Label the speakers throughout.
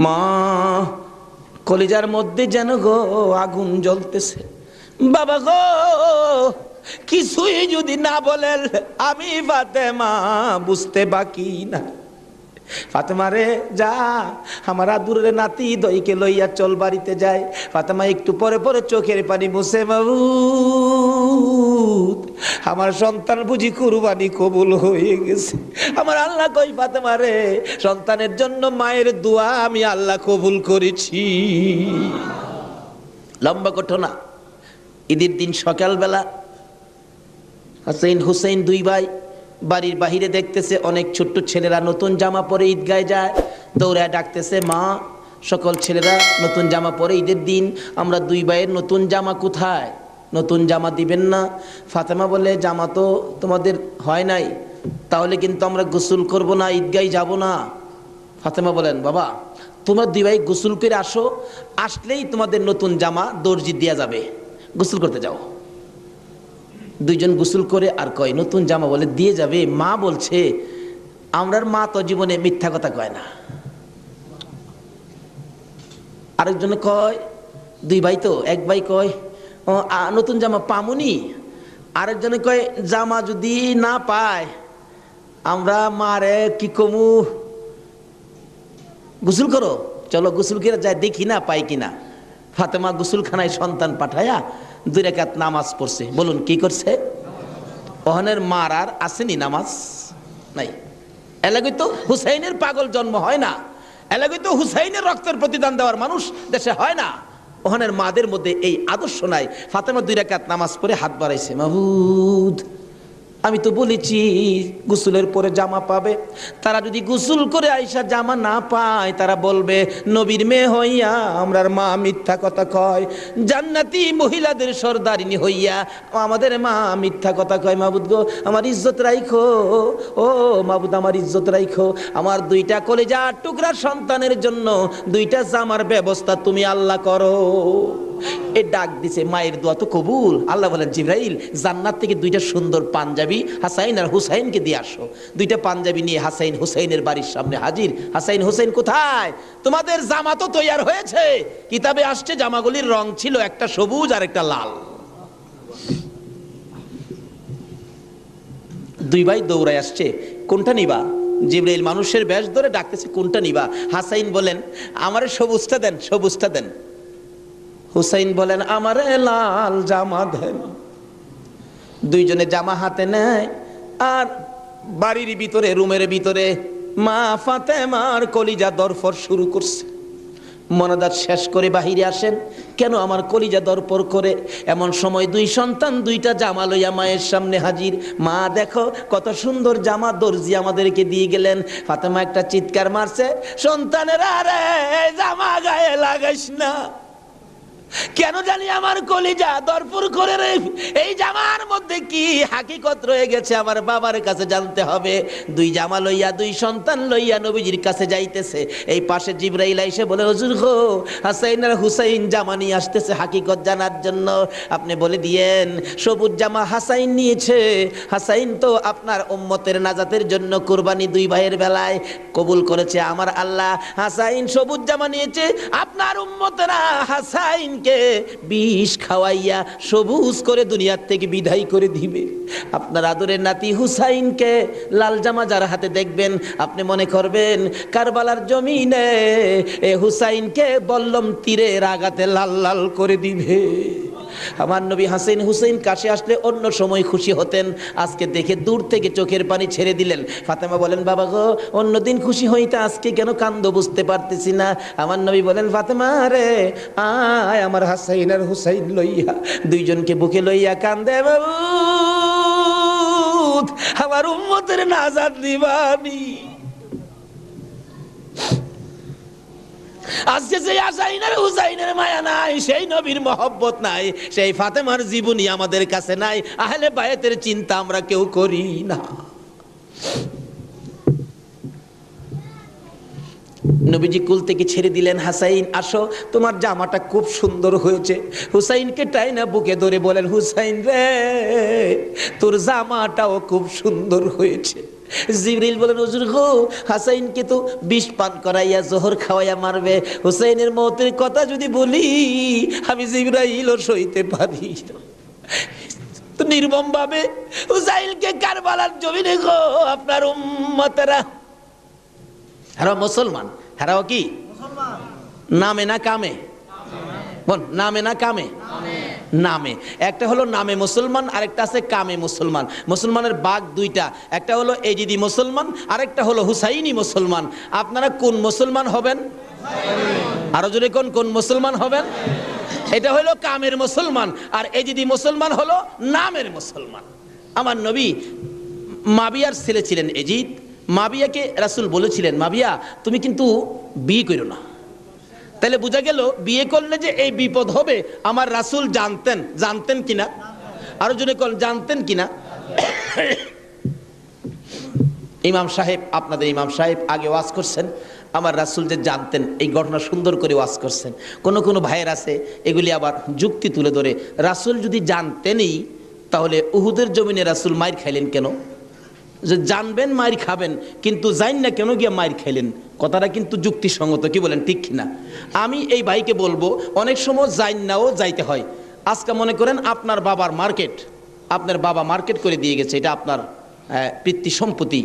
Speaker 1: মা, কলিজার মধ্যে যেন গো আগুন জ্বলতেছে। বাবা গো, কিছুই যদি না বলেন আমি ফাতেমা বুঝতে বাকি না। ফাতেমা রে যা, আমার আদুরের নাতি দইকে লইয়া চল বাড়িতে যায়। ফাতেমা একটু পরে পরে চোখের পানি মুছে, মাবুদ আমার সন্তান বুঝি কুরবানি কবুল হয়ে গেছে। আমার আল্লাহ কই ফাতেমা রে, সন্তানের জন্য মায়ের দোয়া আমি আল্লাহ কবুল করেছি। লম্বা ঘটনা। ঈদের দিন সকালবেলা হাসাইন হুসাইন দুই ভাই বাড়ির বাহিরে দেখতেছে অনেক ছোট্ট ছেলেরা নতুন জামা পরে ঈদগায় যায়। দৌড়ায় ডাকতেছে, মা সকল ছেলেরা নতুন জামা পরে ঈদের দিন, আমরা দুই ভাইয়ের নতুন জামা কোথায়? নতুন জামা দিবেন না? ফাতেমা বলে, জামা তো তোমাদের হয় নাই, তাহলে কিন্তু আমরা গোসল করব না, ঈদগায় যাব না। ফাতেমা বলেন, বাবা তোমরা দুই ভাই গোসল করে আসো, আসলেই তোমাদের নতুন জামা দর্জি দেয়া যাবে, গোসল করতে যাও। দুইজন গোসল করে আর কয় নতুন জামা বলে দিয়ে যাবে। মা বলছে, আমরার মা তো জীবনে মিথ্যা কথা কয় না। আরেকজনে কয়, দুই ভাই তো, এক ভাই কয় নতুন জামা পামুনি, আরেকজনে কয় জামা যদি না পায় আমরা মারে কি কমু, গোসল করো, চলো গোসল করে যায় দেখি না পাই কিনা। ফাতেমা গোসলখানায় সন্তান পাঠায়া 2 রাকাত নামাজ পড়ছে। বলুন কি করছে? ওহানের মার আর আসেনি নামাজ নাই। এলাকায় তো হুসাইনের পাগল জন্ম হয় না, এলাকায় তো হুসাইনের রক্তের প্রতিদান দেওয়ার মানুষ দেশে হয় না। ওহানের মাদের মধ্যে এই আদর্শ নাই। ফাতেমা 2 রাকাত নামাজ পড়ে হাত বাড়াইছে, মাবুদ আমি তো বলেছি গোসলের পরে জামা পাবে, তারা যদি গোসল করে আইসা জামা না পায় তারা বলবে নবীর মেয়ে হইয়া আমরার মা মিথ্যা কথা কয়, জান্নাতি মহিলাদের সর্দারিনী হইয়া আমাদের মা মিথ্যা কথা কয়। মাবুদ গো আমার ইজ্জত রাইখো, ও মাবুদ আমার ইজ্জত রাইখো, আমার 2টা কলিজার টুকরা সন্তানের জন্য 2টা জামার ব্যবস্থা তুমি আল্লাহ করো। এ ডাক দিছে, মায়ের দোয়া তো কবুল। আল্লাহ বলেন, জিবরাইল জান্নাত থেকে 2টা সুন্দর পাঞ্জাবি হাসাইন আর হুসাইনকে দিয়ে আসো। 2টা পাঞ্জাবি নিয়ে হাসাইন হুসাইনের বাড়ির সামনে হাজির। হাসাইন হুসাইন কোথায়? তোমাদের জামা তো তৈয়ার হয়েছে। কিতাবে আসছে জামাগুলির রং ছিল একটা সবুজ আর একটা লাল। 2 ভাই দৌড়ায় আসছে, কোনটা নিবা? জিবরাইল মানুষের বেশ ধরে ডাকতেছে, কোনটা নিবা? হাসাইন বলেন, আমারে সবুজটা দেন, সবুজটা দেন। হুসাইন বলেন, আমারে লাল জামা দেন। 2জনে জামা হাতে নেয় আর বাড়ির ভিতরে রুমের ভিতরে মা ফাতেমার কলিজা দরফর শুরু করছে। মনাদাত শেষ করে বাহিরে আসেন, কেন আমার কলিজা দরপর করে? এমন সময় 2 সন্তান 2টা জামা লইয়া মায়ের সামনে হাজির। মা দেখো কত সুন্দর জামা দর্জি আমাদেরকে দিয়ে গেলেন। ফাতেমা একটা চিৎকার মারছে, সন্তানেরা রে জামা গায়ে লাগাইস না, কেন জানি আমার কলিজা দরপুর করে রে, এই জামার মধ্যে কি হাকিকত রয়ে গেছে আমার বাবার কাছে জানতে হবে। 2 জামা লইয়া 2 সন্তান লইয়া নবীজির কাছে যাইতেছে। এই পাশে জিবরাইল এসে বলে, হুজুর গো হাসাইন আর হুসাইন জামা নিয়ে আসতেছে হাকিকত জানার জন্য, আপনি বলে দিয়েন সবুজ জামা হাসাইন নিয়েছে। হাসাইন তো আপনার উম্মতের নাজাতের জন্য কুরবানি 2 ভাইয়ের বেলায় কবুল করেছে আমার আল্লাহ। হাসাইন সবুজ জামা নিয়েছে, আপনার উম্মতেরা হাসাইন কে বিষ খাওয়াইয়া সবুজ করে দুনিয়ার থেকে বিদায় করে দিবে। আপনার আদরের নাতি হুসাইনকে লাল জামা যার হাতে দেখবেন আপনি মনে করবেন কারবালার জমিনে এ হুসাইনকে বল্লম তীরের আঘাতে লাল লাল করে দিবে। আমার নবী হাসান হুসাইন কাছে আসলে অন্য সময় খুশি হতেন, আজকে দেখে দূর থেকে চোখের পানি ছেড়ে দিলেন। ফাতেমা বলেন, বাবা গো অন্যদিন খুশি হইতে আজকে কেন কান্দো বুঝতে পারতেছি না। আমার নবী বলেন, ফাতেমা রে আয় আমার হাসাইন আর হুসাইন লইয়া, 2জনকে বুকে লইয়া কান্দে, বাবু আমার উম্মতের নাজাত দিবানি। আজকে যে হাসাইনের হুসাইনের মায়া নাই, সেই নবীর মহব্বত নাই, সেই ফাতেমার জীবনী আমাদের কাছে নাই, আহলে বায়াতের চিন্তা আমরা কেউ করি না। নবীজি কুল থেকে ছেড়ে দিলেন, হাসাইন আসো তোমার জামাটা খুব সুন্দর হয়েছে। হুসাইনকে টাইনা বুকে ধরে বলেন, হুসাইন রে তোর জামাটাও খুব সুন্দর হয়েছে। জিবরিল বলেন হুজুর গো, হাসাইনকে তো বিষ পান করাইয়া জোহর খাওয়াইয়া মারবে, হুসাইনের মৌতের কথা যদি বলি আমি জিবরাইলও সইতে পারি না। তো নির্মম ভাবে হুসাইনকে কারবালার জমিনে গো আপনার উম্মতেরা, হারাও মুসলমান, হারাও কি নামে না কামে? বল নামে না কামে? নামে। একটা হলো নামে মুসলমান, আরেকটা আছে কামে মুসলমান। মুসলমানের ভাগ দুইটা, একটা হলো এজিদি মুসলমান, আরেকটা হলো হুসাইনি মুসলমান। আপনারা কোন মুসলমান হবেন? আরো জোরে কোন কোন মুসলমান হবেন? এটা হলো কামের মুসলমান, আর এজিদি মুসলমান হলো নামের মুসলমান। আমার নবী মাবিয়ার ছেলে ছিলেন এজিদ। মাবিয়াকে রাসূল বলেছিলেন, মাবিয়া তুমি কিন্তু বিয়ে করো না। তাহলে বোঝা গেল বিয়ে করলে যে এই বিপদ হবে আমার রাসূল জানতেন। জানতেন কিনা? আরো জনে কোন জানতেন কিনা? ইমাম সাহেব, আপনাদের ইমাম সাহেব আগে ওয়াজ করছেন, আমার রাসূল যে জানতেন এই ঘটনা সুন্দর করে ওয়াজ করছেন। কোন কোন ভাইয়ের আছে এগুলি আবার যুক্তি তুলে ধরে, রাসূল যদি জানতেনই তাহলে উহুদের জমিনে রাসূল মাইর খাইলেন কেন? যে জানবেন মাইর খাবেন কিন্তু জান না কেন গিয়ে মাইর খাইলেন, কথাটা কিন্তু যুক্তিসঙ্গত, কি বলেন ঠিক কিনা? আমি এই ভাইকে বলবো অনেক সময় জান নাও যাইতে হয়। আজকে মনে করেন আপনার বাবার মার্কেট, আপনার বাবা মার্কেট করে দিয়ে গেছে, এটা আপনার পিতৃ সম্পত্তি।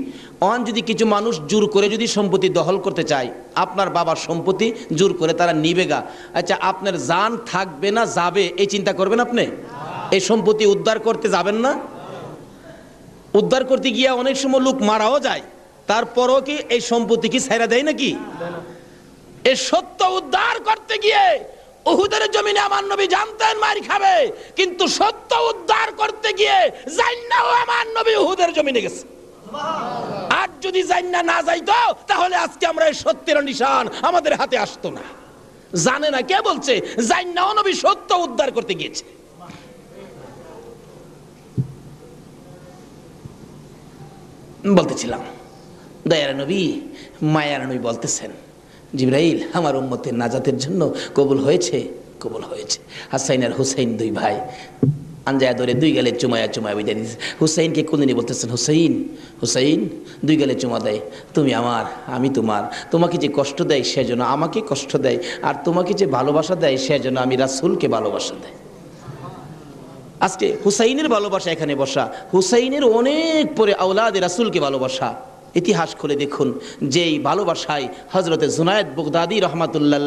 Speaker 1: অন যদি কিছু মানুষ জোর করে যদি সম্পত্তি দখল করতে চায়, আপনার বাবার সম্পত্তি জোর করে তারা নিবে গা, আচ্ছা আপনার জান থাকবে না যাবে এই চিন্তা করবেন আপনি? এই সম্পত্তি উদ্ধার করতে যাবেন না? উদ্ধার করতে গিয়ে অনেক সময় লোক মারাও যায়, তারপরও কি এই সম্পত্তি কি ছাইরা দেয় নাকি? এই সত্য উদ্ধার করতে গিয়ে উহুদের জমিনে আমার নবী জানতেন মার খাবে, কিন্তু সত্য উদ্ধার করতে গিয়ে জান্নাও আমার নবী উহুদের জমিনে গেছে। আর যদি জান্না না যাইতো তাহলে আজকে আমরা এই সত্যের নিশান আমাদের হাতে আসতো না। জানে না কে বলছে? জান্নাও নবী সত্য উদ্ধার করতে গিয়েছে। বলতেছিলাম দয়ার নবী, মায়ার নবী বলতেছেন, জিবরাইল আমার উম্মতের নাজাতের জন্য কবুল হয়েছে, কবুল হয়েছে। হাসাইন আর হুসাইন দুই ভাই আঞ্জায়া ধরে দুই গালে চুমায়া চুমায়া বিদায় দিয়েছে। হুসাইনকে কোনদিনই বলতেছেন, হুসাইন হুসাইন, দুই গালে চুমা দেয়, তুমি আমার আমি তোমার। তোমাকে যে কষ্ট দেয় সেজন্য আমাকে কষ্ট দেয়, আর তোমাকে যে ভালোবাসা দেয় সেজন্য আমি রাসূলকে ভালোবাসা দেয়। আজকে হুসাইনের ভালোবাসা এখানে বসা, হুসাইনের অনেক পরে আওলাদে রাসূলকে ভালোবাসা। ইতিহাস খুলে দেখুন, যেই ভালোবাসায় হযরতে জুনায়েদ বাগদাদী রহমাতুল্লাহ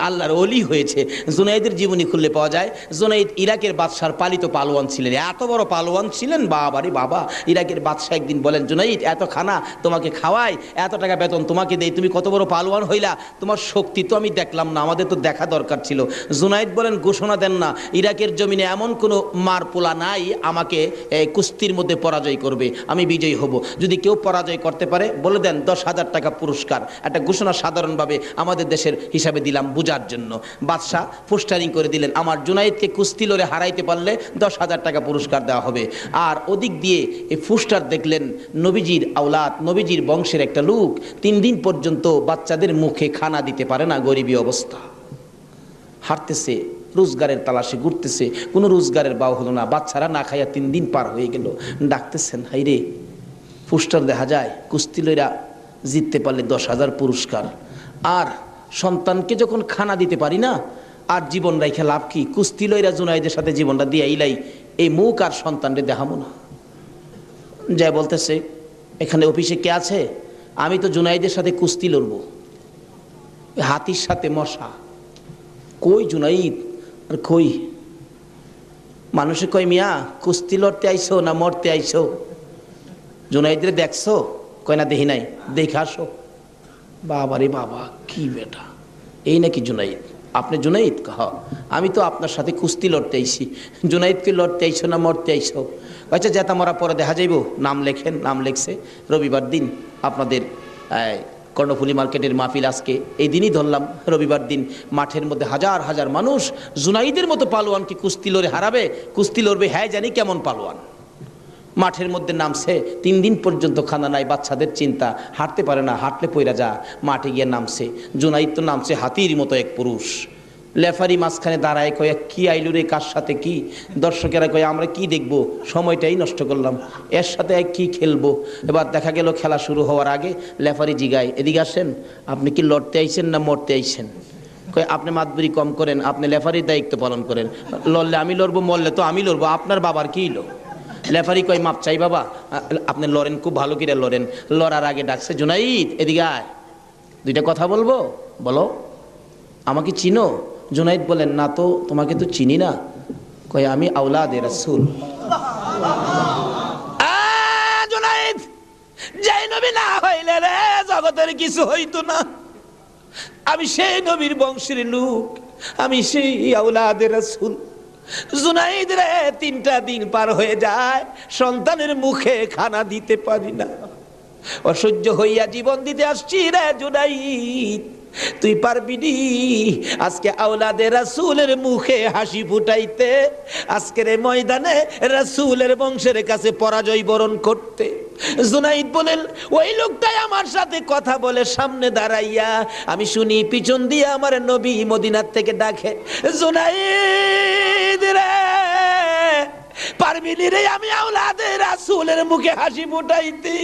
Speaker 1: আল্লাহর ওলি হয়েছে। জুনায়েদের জীবনী খুললে পাওয়া যায়, জুনায়েদ ইরাকের বাদশার পালিত পালোয়ান ছিলেন। এত বড় পালোয়ান ছিলেন, বাবারে বাবা। ইরাকের বাদশাহ একদিন বলেন, জুনায়েদ এত খানা তোমাকে খাওয়াই, এত টাকা বেতন তোমাকে দেই, তুমি কত বড় পালোয়ান হইলা, তোমার শক্তি তো আমি দেখলাম না, আমাদের তো দেখা দরকার ছিল। জুনায়েদ বলেন, ঘোষণা দেন না, ইরাকের জমিনে এমন কোনো মারপোলা নাই আমাকে কুস্তির মধ্যে পরাজয় করবে, আমি বিজয়ী হব। যদি কেউ পরাজয় করতে পারে বলে দেন 10,000 টাকা পুরস্কার। একটা ঘোষণা সাধারণভাবে আমাদের দেশের হিসাবে দিলাম বুঝার জন্য। বাদশাহ পোস্টারিং করে দিলেন, আমার জুনায়েদকে কুস্তি লড়ে হারাইতে পারলে 10,000 টাকা পুরস্কার দেওয়া হবে। আর ওদিক দিয়ে এই পোস্টার দেখলেন নবীজির আওলাদ, নবীজির বংশের একটা লোক 3 দিন পর্যন্ত বাচ্চাদের মুখে খানা দিতে পারে না, গরিবী অবস্থা, হাঁটতেছে, রোজগারের তালাশে ঘুরতেছে, কোনো রোজগারের বাও হলো না, বাচ্চারা না খাইয়া 3 দিন পার হয়ে গেল। ডাকতেছেন, হাইরে পোস্টার দেখা যায় কুস্তি লইরা জিততে পারলে 10,000 পুরস্কার, আর সন্তানকে যখন খানা দিতে পারি না, আর জীবন রাইখা লাভ কি? কুস্তি লইরা জুনায়েদের সাথে জীবনটা দিয়ে ইলাই, এই মুখ আর সন্তানরে দেখাবো না। যাই বলতেছে, এখানে অফিসে কে আছে? আমি তো জুনায়েদের সাথে কুস্তি লড়বো, হাতির সাথে মশা। কই জুনাইদ আর কই? মানুষে কয়, মিয়া কুস্তি লড়তে আইছো না মরতে আইছো? জুনাইদরে দেখছো? কয় না দেখি নাই, দেখে আসো। বাবারে বাবা, কি বেটা, এই নাকি জুনাইদ? আপনি জুনাইদ? কহ, আমি তো আপনার সাথে কুস্তি লড়তে আইছি। জুনাইদকে লড়তে আইছো না মরতে আইছো? আচ্ছা যেটা মরা পরে দেখা যাইব, নাম লেখেন। নাম লেখছে, রবিবার দিন আপনাদের কর্ণফুলী মার্কেটের মাহফিল, আজকে এই দিনই ধরলাম রবিবার দিন, মাঠের মধ্যে হাজার হাজার মানুষ জুনাইদের মতো পালোয়ানকে কুস্তি লড়ে হারাবে, কুস্তি লড়বে। হ্যাঁ জানি কেমন পালোয়ান। মাঠের মধ্যে নামছে, 3 দিন পর্যন্ত খানা নাই, বাচ্চাদের চিন্তা, হাঁটতে পারে না, হাঁটলে পইরা যা। মাঠে গিয়ে নামছে, জুনাইদ তো নামছে হাতির মতো এক পুরুষ, লেফারি মাঝখানে দাঁড়ায়, কয়ে কি আইলু রে, কার সাথে কি? দর্শকেরা কয়ে আমরা কি দেখবো, সময়টাই নষ্ট করলাম, এর সাথে কি খেলবো। এবার দেখা গেল খেলা শুরু হওয়ার আগে লেফারি জিগায়, এদিকে আসেন, আপনি কি লড়তে আইছেন না মরতে আইছেন? কয়ে আপনি মাতবুরি কম করেন, আপনি লেফারির দায়িত্ব পালন করেন, লড়লে আমি লড়বো, মরলে তো আমি লড়বো, আপনার বাবার কি লো? লেফারি কয় মাপ চাই বাবা, আপনি লড়েন, খুব ভালো করে লড়েন। লড়ার আগে ডাকছে, জুনাইদ এদিকে আয়, দুইটা কথা বলবো, বলো। আমাকে চিনো? জুনাইদ বলেন, না তো, তোমাকে তো চিনি না। কয় আমি আওলাদে রাসূল। জুনাইদ, যেই নবী না হইলে রে জগতের কিছু হইতো না, আমি সেই নবীর বংশের লোক, আমি সেই আওলাদে রাসূল। জুনাইদ রে, 3টা দিন পার হয়ে যায়, সন্তানের মুখে খানা দিতে পারি না, অসহ্য হইয়া জীবন দিতে আসছি রে জুনাইদ, তুই পারবি নি আজকে আওলাদে রাসূলের মুখে হাসি ফুটাইতে, আজকের এই ময়দানে রাসূলের বংশের কাছে পরাজয় বরণ করতে? জুনাইদ বলেন, ওই লোকটাই আমার সাথে কথা বলে সামনে দাঁড়াইয়া, আমি শুনি পিছন দিয়ে আমার নবী মদিনার থেকে ডাকে, জুনাইদ রে, পারবি নি রে আমি আওলাদে রাসূলের মুখে হাসি ফুটাইতে?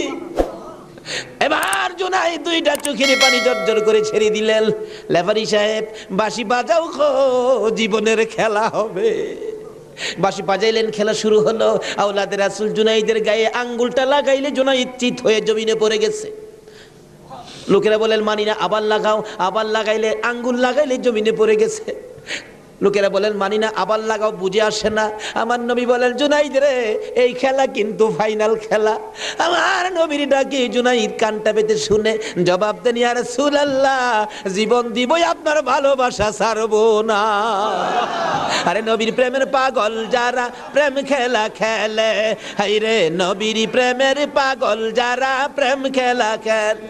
Speaker 1: এবার জুনাইদ 2টা চোখের পানি জর্জর করে ছেড়ে দিলেন। লেফারি সাহেব, বাঁশি বাজাও খো, জীবনের খেলা হবে। বাঁশি বাজাইলেন, খেলা শুরু হলো। আওলাদে রাসূল জুনাইদের গায়ে আঙ্গুলটা লাগাইলে জুনাইদ চিত হয়ে জমিনে পড়ে গেছে। লোকেরা বলেন, মানি না, আবার লাগাও। আবার লাগাইলে, আঙ্গুল লাগাইলে জমিনে পড়ে গেছে। লোকেরা বলেন, মানি না, আবার লাগাও, বুঝে আসে না। আমার নবী বলেন, জুনাইদ রে, এই খেলা কিন্তু ফাইনাল খেলা। আমার নবীর ডাকে জুনাইদ কানটা পেতে শুনে জবাব দেন, ইয়া রাসূলুল্লাহ, জীবন দিবই, আপনার ভালোবাসা ছাড়বো না। আরে নবীর প্রেমের পাগল যারা প্রেম খেলা খেলে, হাই রে নবীর প্রেমের পাগল যারা প্রেম খেলা খেলে,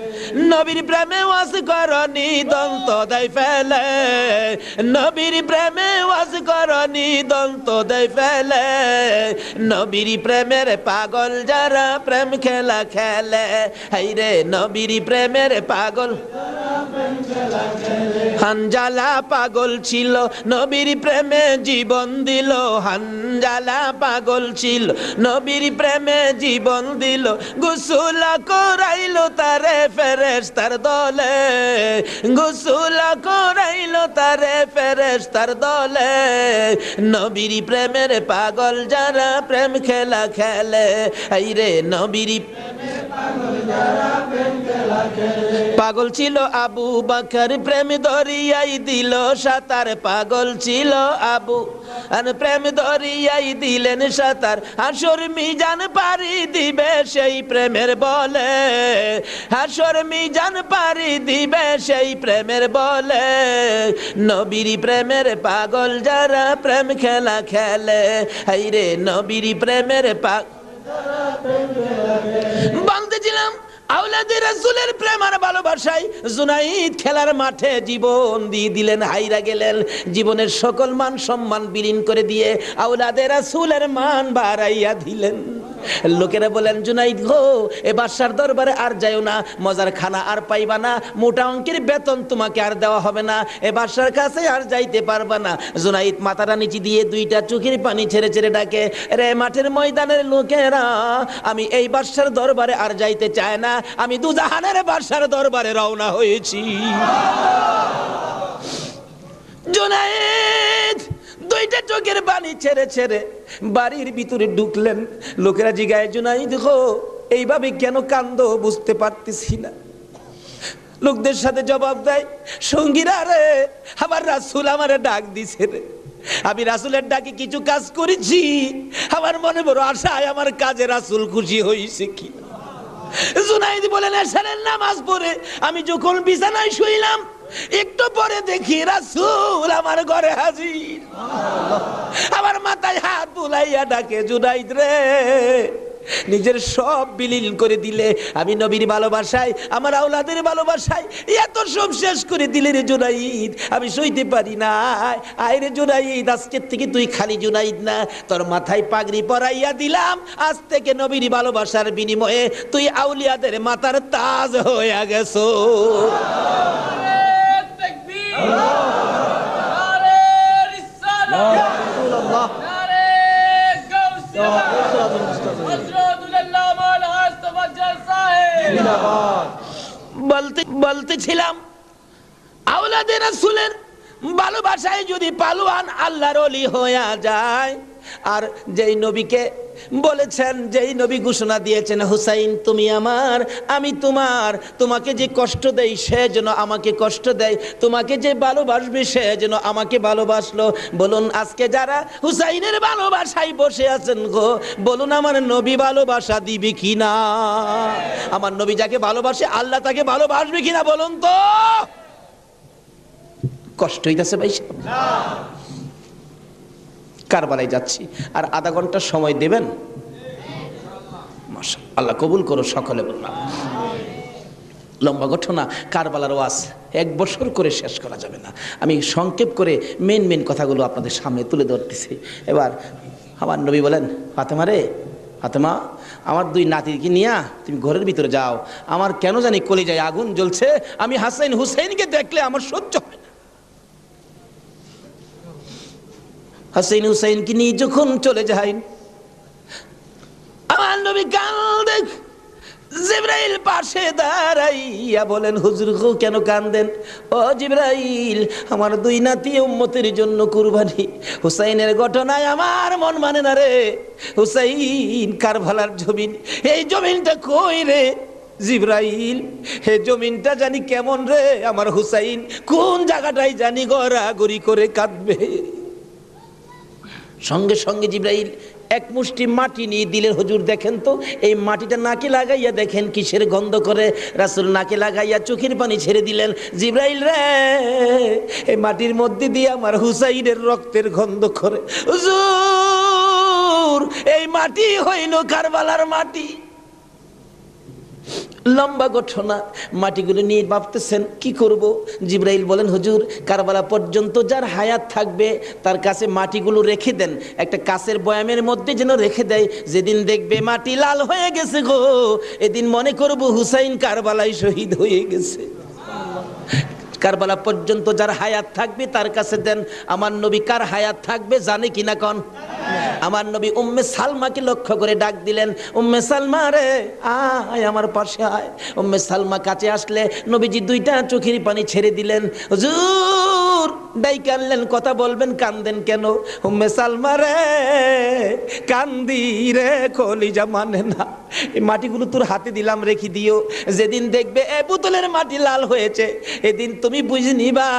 Speaker 1: নবীর প্রেমে ওয়াজ করনি দন্ত দেয় ফেলে, নবীর প্রেমে ওয়াজ করনি দন্ত দেয় ফেলে, নবীর প্রেমের পাগল যারা প্রেম খেলা খেলে, হাই রে নবীর প্রেমের পাগল। হানজালা পাগল ছিল, নবীর প্রেমে জীবন দিল, হানজালা পাগল ছিল, নবীর প্রেমে জীবন দিল, গোসল করাইলো তারে ফেরেশতার দলে, গোসল করাইলো তারে ফেরেশতার দলে, নবীর প্রেমের পাগল যারা প্রেম খেলা খেলে, এই রে নবীর পাগল ছিল আবু বকর, প্রেম দরিয়াই দিল সাঁতার, পাগল ছিল আবু আর প্রেম দরিয়াই দিলেন সাঁতার, হাসর মিজান পারি দিবে সেই প্রেমের বলে, হাসর মিজান পারি দিবে সেই প্রেমের বলে, নবীর প্রেমের পাগল যারা প্রেম খেলা খেলে, এই রে নবীর প্রেমের পাগল। বলতেছিলাম আওলাদে রাসূলের প্রেম আর ভালোবাসায় জুনাইদ খেলার মাঠে জীবন দিয়ে দিলেন, হাইরা গেলেন, জীবনের সকল মান সম্মান বিলীন করে দিয়ে আওলাদে রাসূলের মান বাড়াইয়া দিলেন। লোকেরা বলেন, জুনাইদ গো, এ বাদশার দরবারে আর যাইও না, মজার খানা আর পাইবা না, মোটা অঙ্কের বেতন তোমাকে আর দেওয়া হবে না, এ বাদশার কাছে আর যাইতে পারবা না। জুনাইদ মাথাটা নিচে দিয়ে 2টা চোখের পানি ছেড়ে ছেড়ে ডাকে, রে মাঠের ময়দানের লোকেরা, আমি এই বাদশার দরবারে আর যাইতে চাই না, আমি দুজাহানের বাদশার দরবারে রওনা হয়েছি। জুনাইদ 2টা চোখের পানি ছেড়ে ছেড়ে বাড়ির ভিতরে ঢুকলেন। লোকেরা জিগায়, জুনাইদ গো, এইভাবে কেন কান্দো বুঝতে পারতেছি না। লোকদের সাথে জবাব দেয়, সঙ্গীরা রে, আমার রাসূল আমারে ডাক দিছে রে, আমি রাসূলের ডাকে কিছু কাজ করেছি, আমার মনে বড় আশায় আমার কাজে রাসূল খুশি হয়েছে কি। জুনাইদ বলেন, এশারের নামাজ পড়ে আমি যখন বিছানায় শুইলাম, একটু পরে দেখি রাসূল আমার ঘরে হাজির, আমার মাথায় হাত বুলাইয়া ডাকে, জুনাইদ রে, নিজের সব বিলীন করে দিলে, আমি নবীর ভালোবাসায়, আমার আওলাদের ভালোবাসায় এত সব শেষ করে দিলে রে জুনাইদ, আমি সইতে পারি না। আয় রে জুনাইদ, আজকের থেকে তুই খালি জুনাইদ না, তোর মাথায় পাগড়ি পরাইয়া দিলাম, আজ থেকে নবীর ভালোবাসার বিনিময়ে তুই আউলিয়াদের মাথার তাজ হয়ে গেছো। বলতেছিলাম আওলাদে রাসূলের ভালোবাসায় যদি পালোয়ান আল্লাহর ওলি হয়ে যায়, আর যেই নবীকে বলেছেন, যেই নবী ঘোষণা দিয়েছেন হুসাইন তুমি আমার আমি তোমার, তোমাকে যে কষ্ট দেয় সে যেন আমাকে কষ্ট দেয়, তোমাকে যে ভালোবাসবে সে যেন আমাকে ভালোবাসলো। বলুন আজকে যারা হুসাইনের ভালোবাসায় বসে আছেন গো, বলুন আমার নবী ভালোবাসা দিবে কিনা? আমার নবী যাকে ভালোবাসে আল্লাহ তাকে ভালোবাসবে কিনা বলুন তো? কষ্ট হইতেছে ভাই সাহেব? কারবালায় যাচ্ছি, আর আধা ঘন্টা সময় দেবেন? মাশাআল্লাহ, আল্লাহ কবুল করো সকলে বললাম। লম্বা ঘটনা, কারবালার ওয়াজ 1 বছর করে শেষ করা যাবে না। আমি সংক্ষেপ করে মেন কথাগুলো আপনাদের সামনে তুলে ধরতেছি। এবার আমার নবী বলেন, ফাতেমা রে ফাতেমা, আমার 2 নাতিকে নিয়ে তুমি ঘরের ভিতরে যাও, আমার কেন জানি কলিজায় আগুন জ্বলছে, আমি হাসাইন হুসাইনকে দেখলে আমার সহ্য হয় না। হাসাইন হুসাইনকে নিয়ে যখন চলে যায়, আমার নবী কাঁদে। জিবরাইল পাশে দাঁড়াইয়া বলেন, হুজুর গো কেন কাঁদেন? ও জিবরাইল, আমার 2 নাতি উম্মতের জন্য কুরবানি, হুসাইনের ঘটনায় আমার মন মানে না রে। হুসাইন কারবালার জমিন, এই জমিনটা কই রে জিবরাইল? হে জমিনটা জানি কেমন রে, আমার হুসাইন কোন জায়গাটায় জানি গড়াগড়ি করে কাঁদবে। সঙ্গে সঙ্গে জিবরাইল 1 মুষ্টি মাটি নিয়ে দিলেন। হুজুর দেখেন তো, এই মাটিটা নাকে লাগাইয়া দেখেন কিসের গন্ধ করে। রাসূল নাকে লাগাইয়া চোখের পানি ছেড়ে দিলেন। জিবরাইল রে, এই মাটির মধ্যে দিয়ে আমার হুসাইনের রক্তের গন্ধ করে। হুজুর এই মাটি হইল কারবালার মাটি। লম্বা ঘটনা, মাটিগুলো নিয়ে ভাবতেছেন কি করব। জিবরাইল বলেন, হুজুর কারবালা পর্যন্ত যার হায়াত থাকবে তার কাছে মাটিগুলো রেখে দেন, একটা কাচের বয়ামের মধ্যে যেন রেখে দেয়। যেদিন দেখবে মাটি লাল হয়ে গেছে গো, এদিন মনে করব হুসাইন কারবালায় শহীদ হয়ে গেছে। কারবালা পর্যন্ত যার হায়াত থাকবে তার কাছে দেন। আমার নবী কার হায়াত থাকবে জানে কিনা কোন? আমার নবী উম্মে সালমাকে লক্ষ্য করে ডাক দিলেন, উম্মে সালমা রে আয় আমার পাশে আয়। উম্মে সালমা কাছে আসলে নবীজি 2টা চোখের পানি ছেড়ে দিলেন। হুজুর ডাইকে আনলেন, কথা বলবেন, কান্দেন কেন? উম্মে সালমা রে কান্দি রে, কলিজা মানে না, এই মাটিগুলো তোর হাতে দিলাম, রেখে দিও। যেদিন দেখবে এ বোতলের মাটি লাল হয়েছে, এদিন তুমি বুঝে নিবা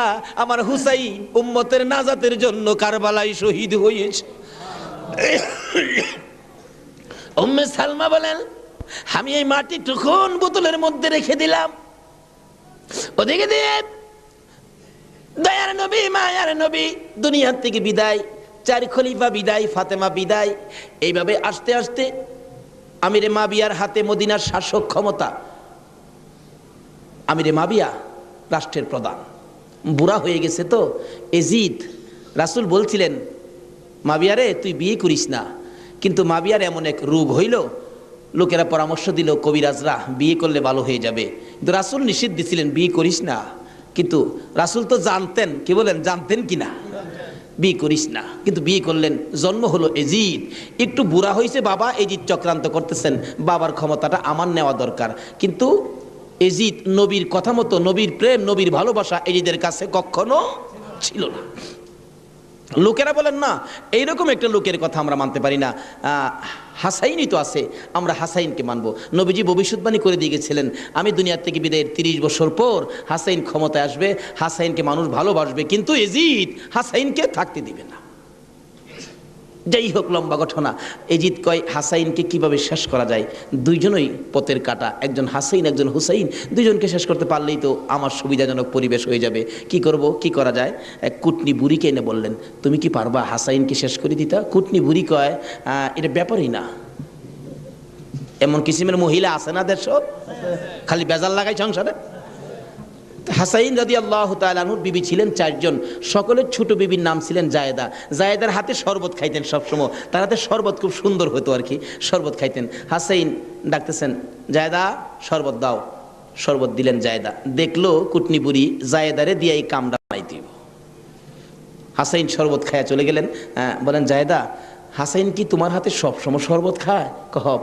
Speaker 1: আমার হুসাইন উম্মতের নাজাতের জন্য কারবালায় শহীদ হয়েছে। উম্মে সালমা বলেন, আমি এই মাটি তখন বোতলের মধ্যে রেখে দিলাম। ওদিকে দিয়ে দয়ার নবী মায়ার নবী দুনিয়ার থেকে বিদায়, 4 খলিফা বিদায়, ফাতেমা বিদায়। এইভাবে আস্তে আস্তে আমিরে মাবিয়ার হাতে মদিনার শাসক ক্ষমতা। আমিরে মাবিয়া রাষ্ট্রের প্রধান, বুড়া হয়ে গেছে তো এজিদ। রাসূল বলছিলেন, মাবিয়ারে তুই বিয়ে করিস না, কিন্তু মাবিয়ার এমন এক রোগ হইল, লোকেরা পরামর্শ দিল কবিরাজরা বিয়ে করলে ভালো হয়ে যাবে, কিন্তু রাসূল নিষেধ দিছিলেন বিয়ে করিস না। কিন্তু রাসূল তো জানতেন, কি বলেন জানতেন কিনা, বিয়ে করিস না, কিন্তু বিয়ে করলেন। জন্ম হলো এজিদ। একটু বুড়া হয়েছে বাবা, এজিদ চক্রান্ত করতেছেন, বাবার ক্ষমতাটা আমার নেওয়া দরকার। কিন্তু এজিদ নবীর কথা মতো, নবীর প্রেম নবীর ভালোবাসা এজিদের কাছে কখনো ছিল না। লোকেরা বলেন না, এইরকম একটা লোকের কথা আমরা মানতে পারি না, হাসাইনই তো আছে, আমরা হাসাইনকে মানবো। নবীজি ভবিষ্যৎবাণী করে দিয়ে গেছিলেন, আমি দুনিয়ার থেকে বিদায়ের 30 বছর পর হাসাইন ক্ষমতায় আসবে, হাসাইনকে মানুষ ভালোবাসবে, কিন্তু এজিদ হাসাইনকে থাকতে দিবে না। যাই হোক, লম্বা ঘটনা। এজিদ কয় হাসাইনকে কিভাবে শেষ করা যায়, 2জনই পথের কাটা, একজন হাসাইন একজন হুসাইন, 2জনকে শেষ করতে পারলেই তো আমার সুবিধাজনক পরিবেশ হয়ে যাবে। কি করব, কি করা যায়? এক কুটনি বুড়িকে এনে বললেন, তুমি কি পারবা হাসাইনকে শেষ করে দিতা? কুটনি বুড়ি কয়, এটা ব্যাপারই না। এমন কিসিমের মহিলা আছে না দেশ, খালি বেজাল লাগাই সংসারে। হাসাইন রাদিয়াল্লাহু তাআলা আনহুর বিবি ছিলেন 4 জন, সকলের ছোট বিবির নাম ছিলেন জায়েদা। জায়েদার হাতে শরবত খাইতেন সবসময়, তার হাতে শরবত খুব সুন্দর হতো আর কি, শরবত খাইতেন। হাসাইন ডাকতেছেন, জায়েদা শরবত দাও। শরবত দিলেন জায়েদা। দেখলো কুটনি বুড়ি জায়েদারে দিয়ে এই কামটা বানাই দিব। হাসাইন শরবত খাইয়া চলে গেলেন। বলেন, জায়েদা হাসাইন কি তোমার হাতে সবসময় শরবত খায়?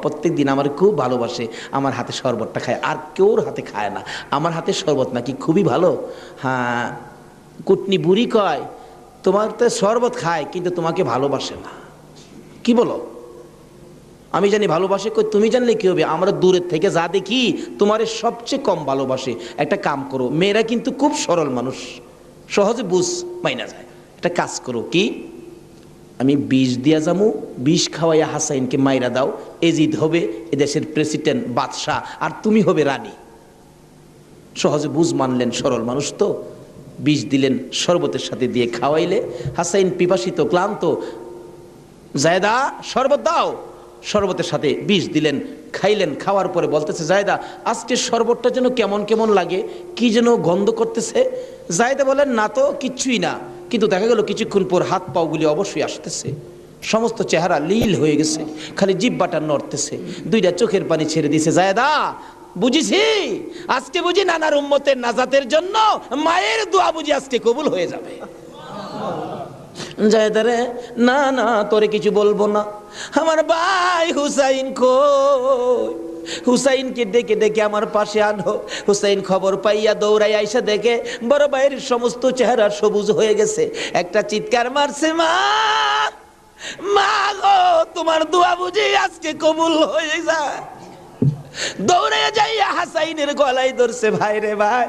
Speaker 1: প্রত্যেক দিন আমার খুব ভালোবাসে, আমার হাতে শরবতটা খায়, আর কেউর হাতে খায় না, আমার হাতে শরবত নাকি খুবই ভালো। হ্যাঁ, কুটনি বুড়ি কয় তোমার তো শরবত খায় কিন্তু তোমাকে ভালোবাসে না। কি বলো? আমি জানি ভালোবাসে। কই তুমি জানলে কি হবে, আমরা দূরের থেকে যা দেখি তোমারে সবচেয়ে কম ভালোবাসে। একটা কাম করো, মেয়েরা কিন্তু খুব সরল মানুষ, সহজে বুঝ মাইনা যায়। একটা কাজ করো, কি আমি বিষ দিয়া যামু, বিষ খাওয়াইয়া হাসাইনকে মাইরা দাও, এজিদ হবে এদেশের প্রেসিডেন্ট বাদশাহ, আর তুমি হবে রানী। সহজে বুঝ মানলেন, সরল মানুষ তো। বিষ দিলেন, শরবতের সাথে দিয়ে খাওয়াইলে হাসাইন পিপাসিত ক্লান্ত, জায়দা শরবত দাও, শরবতের সাথে বিষ দিলেন, খাইলেন। খাওয়ার পরে বলতেছে জায়দা আজকে শরবতটা যেন কেমন কেমন লাগে, কি যেন গন্ধ করতেছে। জায়দা বলেন না তো, কিচ্ছুই না। কিন্তু দেখা গেল কিছুক্ষণ পর হাত পাওগুলি অবশ্যই আসতেছে, সমস্ত চেহারা লীল হয়ে গেছে, খালি জিহ্বাটা নড়তেছে, দুইটা চোখের পানি ছেড়ে দিছে। জায়দা বুঝিছি আজকে বুঝি নানার উম্মতের নাজাতের জন্য মায়ের দোয়া বুঝি আজকে কবুল হয়ে যাবে। জায়দারে না না, তোরে কিছু বলবো না, আমার ভাই হুসাইন কই? হুসাইনকে ডেকে ডেকে আমার পাশে আনো। হুসাইন খবর পাইয়া দৌড়াই আইসা দেখে বড় ভাইয়ের সমস্ত চেহারা সবুজ হয়ে গেছে। একটা চিৎকার মারছে, মা মা গো, তোমার দোয়া বুঝি আজকে কবুল হয়ে যায়। দৌড়ে যাইয়া হাসাইনের গলায় ধরছে, ভাই রে ভাই,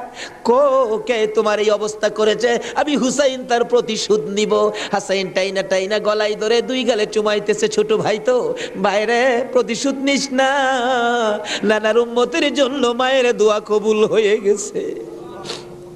Speaker 1: কে তোমার এই অবস্থা করেছে? আমি হুসাইন তার প্রতিশোধ নিব। হাসাইন টাইনা টাইনা গলায় ধরে দুই গালে চুমাইতেছে, ছোট ভাই তো, ভাইরে প্রতিশোধ নিস না, নানার উম্মতের জন্য মায়ের দোয়া কবুল হয়ে গেছে।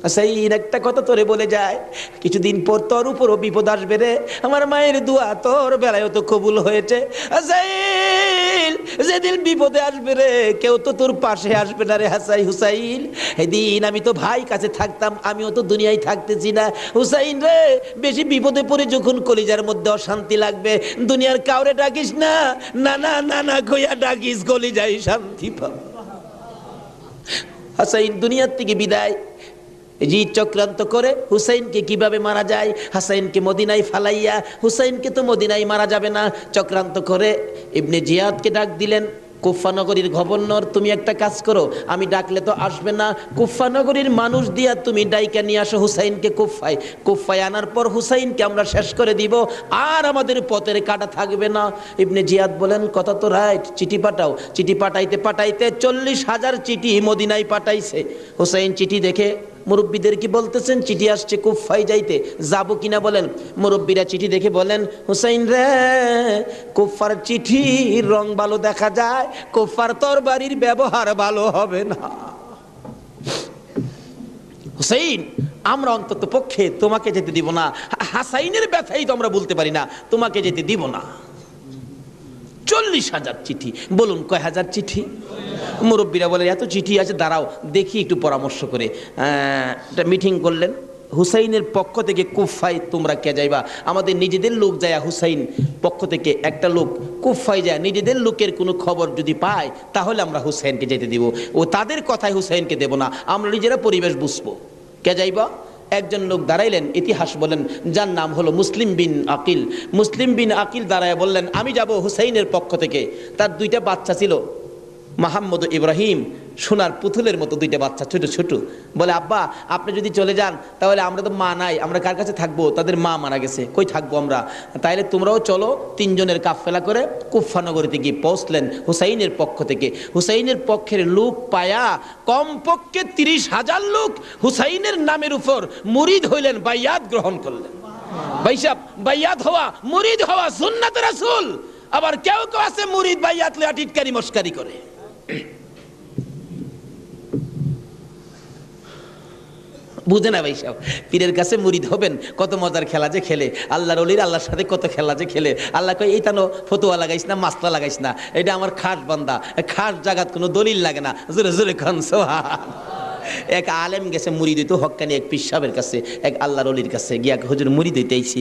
Speaker 1: হাসাইন একটা কথা তোরে বলে যায়, কিছুদিন পর তোর উপরও বিপদ আসবে রে, আমার মায়ের দোয়া তোর বেলায় তো কবুল হয়েছে। হাসাইন যেদিন বিপদে আসবে রে, কেউ তো তোর পাশে আসবে না রে হুসাইন। এদিন আমি তো ভাই কাছে থাকতাম, আমিও তো দুনিয়ায় থাকতেছি না। হুসাইন রে, বেশি বিপদে পড়ে যখন কলিজার মধ্যে অশান্তি লাগবে, দুনিয়ার কাউরে ডাকিস না, নানা নানা কইয়া ডাকিস, কলিজায় শান্তি পাবে। হাসাইন দুনিয়ার থেকে বিদায়। জি চক্রান্ত করে হুসাইনকে কিভাবে মারা যায়, হাসাইনকে মদিনায় ফালাইয়া, হুসাইনকে তো মদিনায় মারা যাবে না, চক্রান্ত করে ইবনে জিয়াদকে ডাক দিলেন। কুফা নগরীর গভর্নর, তুমি একটা কাজ করো, আমি ডাকলে তো আসবে না, কুফা নগরীর মানুষ দিয়া তুমি ডাইকা নিয়ে আসো হুসাইনকে কুফায়। কুফায় আনার পর হুসাইনকে আমরা শেষ করে দিব, আর আমাদের পথের কাটা থাকবে না। ইবনে জিয়াদ বলেন কথা তো রাইট, চিঠি পাঠাও। চিঠি পাঠাইতে পাঠাইতে 40,000 চিঠি মদিনায় পাঠাইছে। হুসাইন চিঠি দেখে মুরব্বীদের কি বলতেছেন, চিঠি আসছে কুফায় যাইতে, যাবো কিনা বলেন। মুরব্বীরা চিঠি দেখে বলেন, হুসাইন রে, কুফার চিঠির রং ভালো দেখা যায়, কুফার তরবারির ব্যবহার ভালো হবে না। হুসাইন, আমরা অন্তত পক্ষে তোমাকে যেতে দিব না, হাসাইনের ব্যথাই তো আমরা বলতে পারি না, তোমাকে যেতে দিব না। 40,000 চিঠি, বলুন কয় হাজার চিঠি? মুরব্বীরা বলে এত চিঠি আছে, দাঁড়াও দেখি একটু পরামর্শ করে। একটা মিটিং করলেন, হুসাইনের পক্ষ থেকে কুফায় তোমরা কে যাইবা? আমাদের নিজেদের লোক যায়, হুসাইন পক্ষ থেকে একটা লোক কুফায় যায়, নিজেদের লোকের কোনো খবর যদি পায় তাহলে আমরা হুসাইনকে যেতে দিব, ও তাদের কথায় হুসাইনকে দেব না, আমরা নিজেরা পরিবেশ বুঝবো। কে যাইবা? একজন লোক দাঁড়াইলেন, ইতিহাস বলেন, যার নাম হলো মুসলিম বিন আকিল। মুসলিম বিন আকিল দাঁড়ায় বললেন, আমি যাব হুসাইনের পক্ষ থেকে। তার দুইটা বাচ্চা ছিল, মোহাম্মদ ইব্রাহিম, সোনার পুতুলের মতো দুইটা বাচ্চা, ছোট ছোট। বলে আব্বা আপনি যদি চলে যান তাহলে আমরা তো মা নাই, আমরা কার কাছে থাকবো? তাদের মা মারা গেছে, কই থাকবো আমরা? তাইলে তোমরাও চলো। তিনজনের কাফেলা করে কুফা নগরীতে গিয়ে পৌঁছলেন হুসাইনের পক্ষ থেকে। হুসাইনের পক্ষের লোক পায়া কমপক্ষে 30,000 লোক হুসাইনের নামের উপর মুরিদ হইলেন, বাইয়াত গ্রহণ করলেন। ভাইসাব, বাইয়াত হওয়া, মুরিদ হওয়া সুন্নাত রাসূল। আবার কেউ কেউ আছে মুরিদ বাইয়াত লইয়া টিটকারি মস্কারি করে। বুঝে না ভাইসাব, পীরের কাছে মুরিদ হবেন, কত মজার খেলা যে খেলে, আল্লাহর ওলির আল্লাহর সাথে কত খেলা যে খেলে। আল্লাহ কয় এই তানো ফতুয়া লাগাইস না, মাসলা লাগাইস না, এটা আমার খাস বান্দা, খাস জাগাত কোনো দলিল লাগে না। জোরে জোরে খান সোহান। এক আলেম গেছে মুরিদ হইতো, হক্কানি এক পীর সাহেবের কাছে, এক আল্লাহর ওলির কাছে গিয়া, হুজুর মুরিদ হইতে আইছি।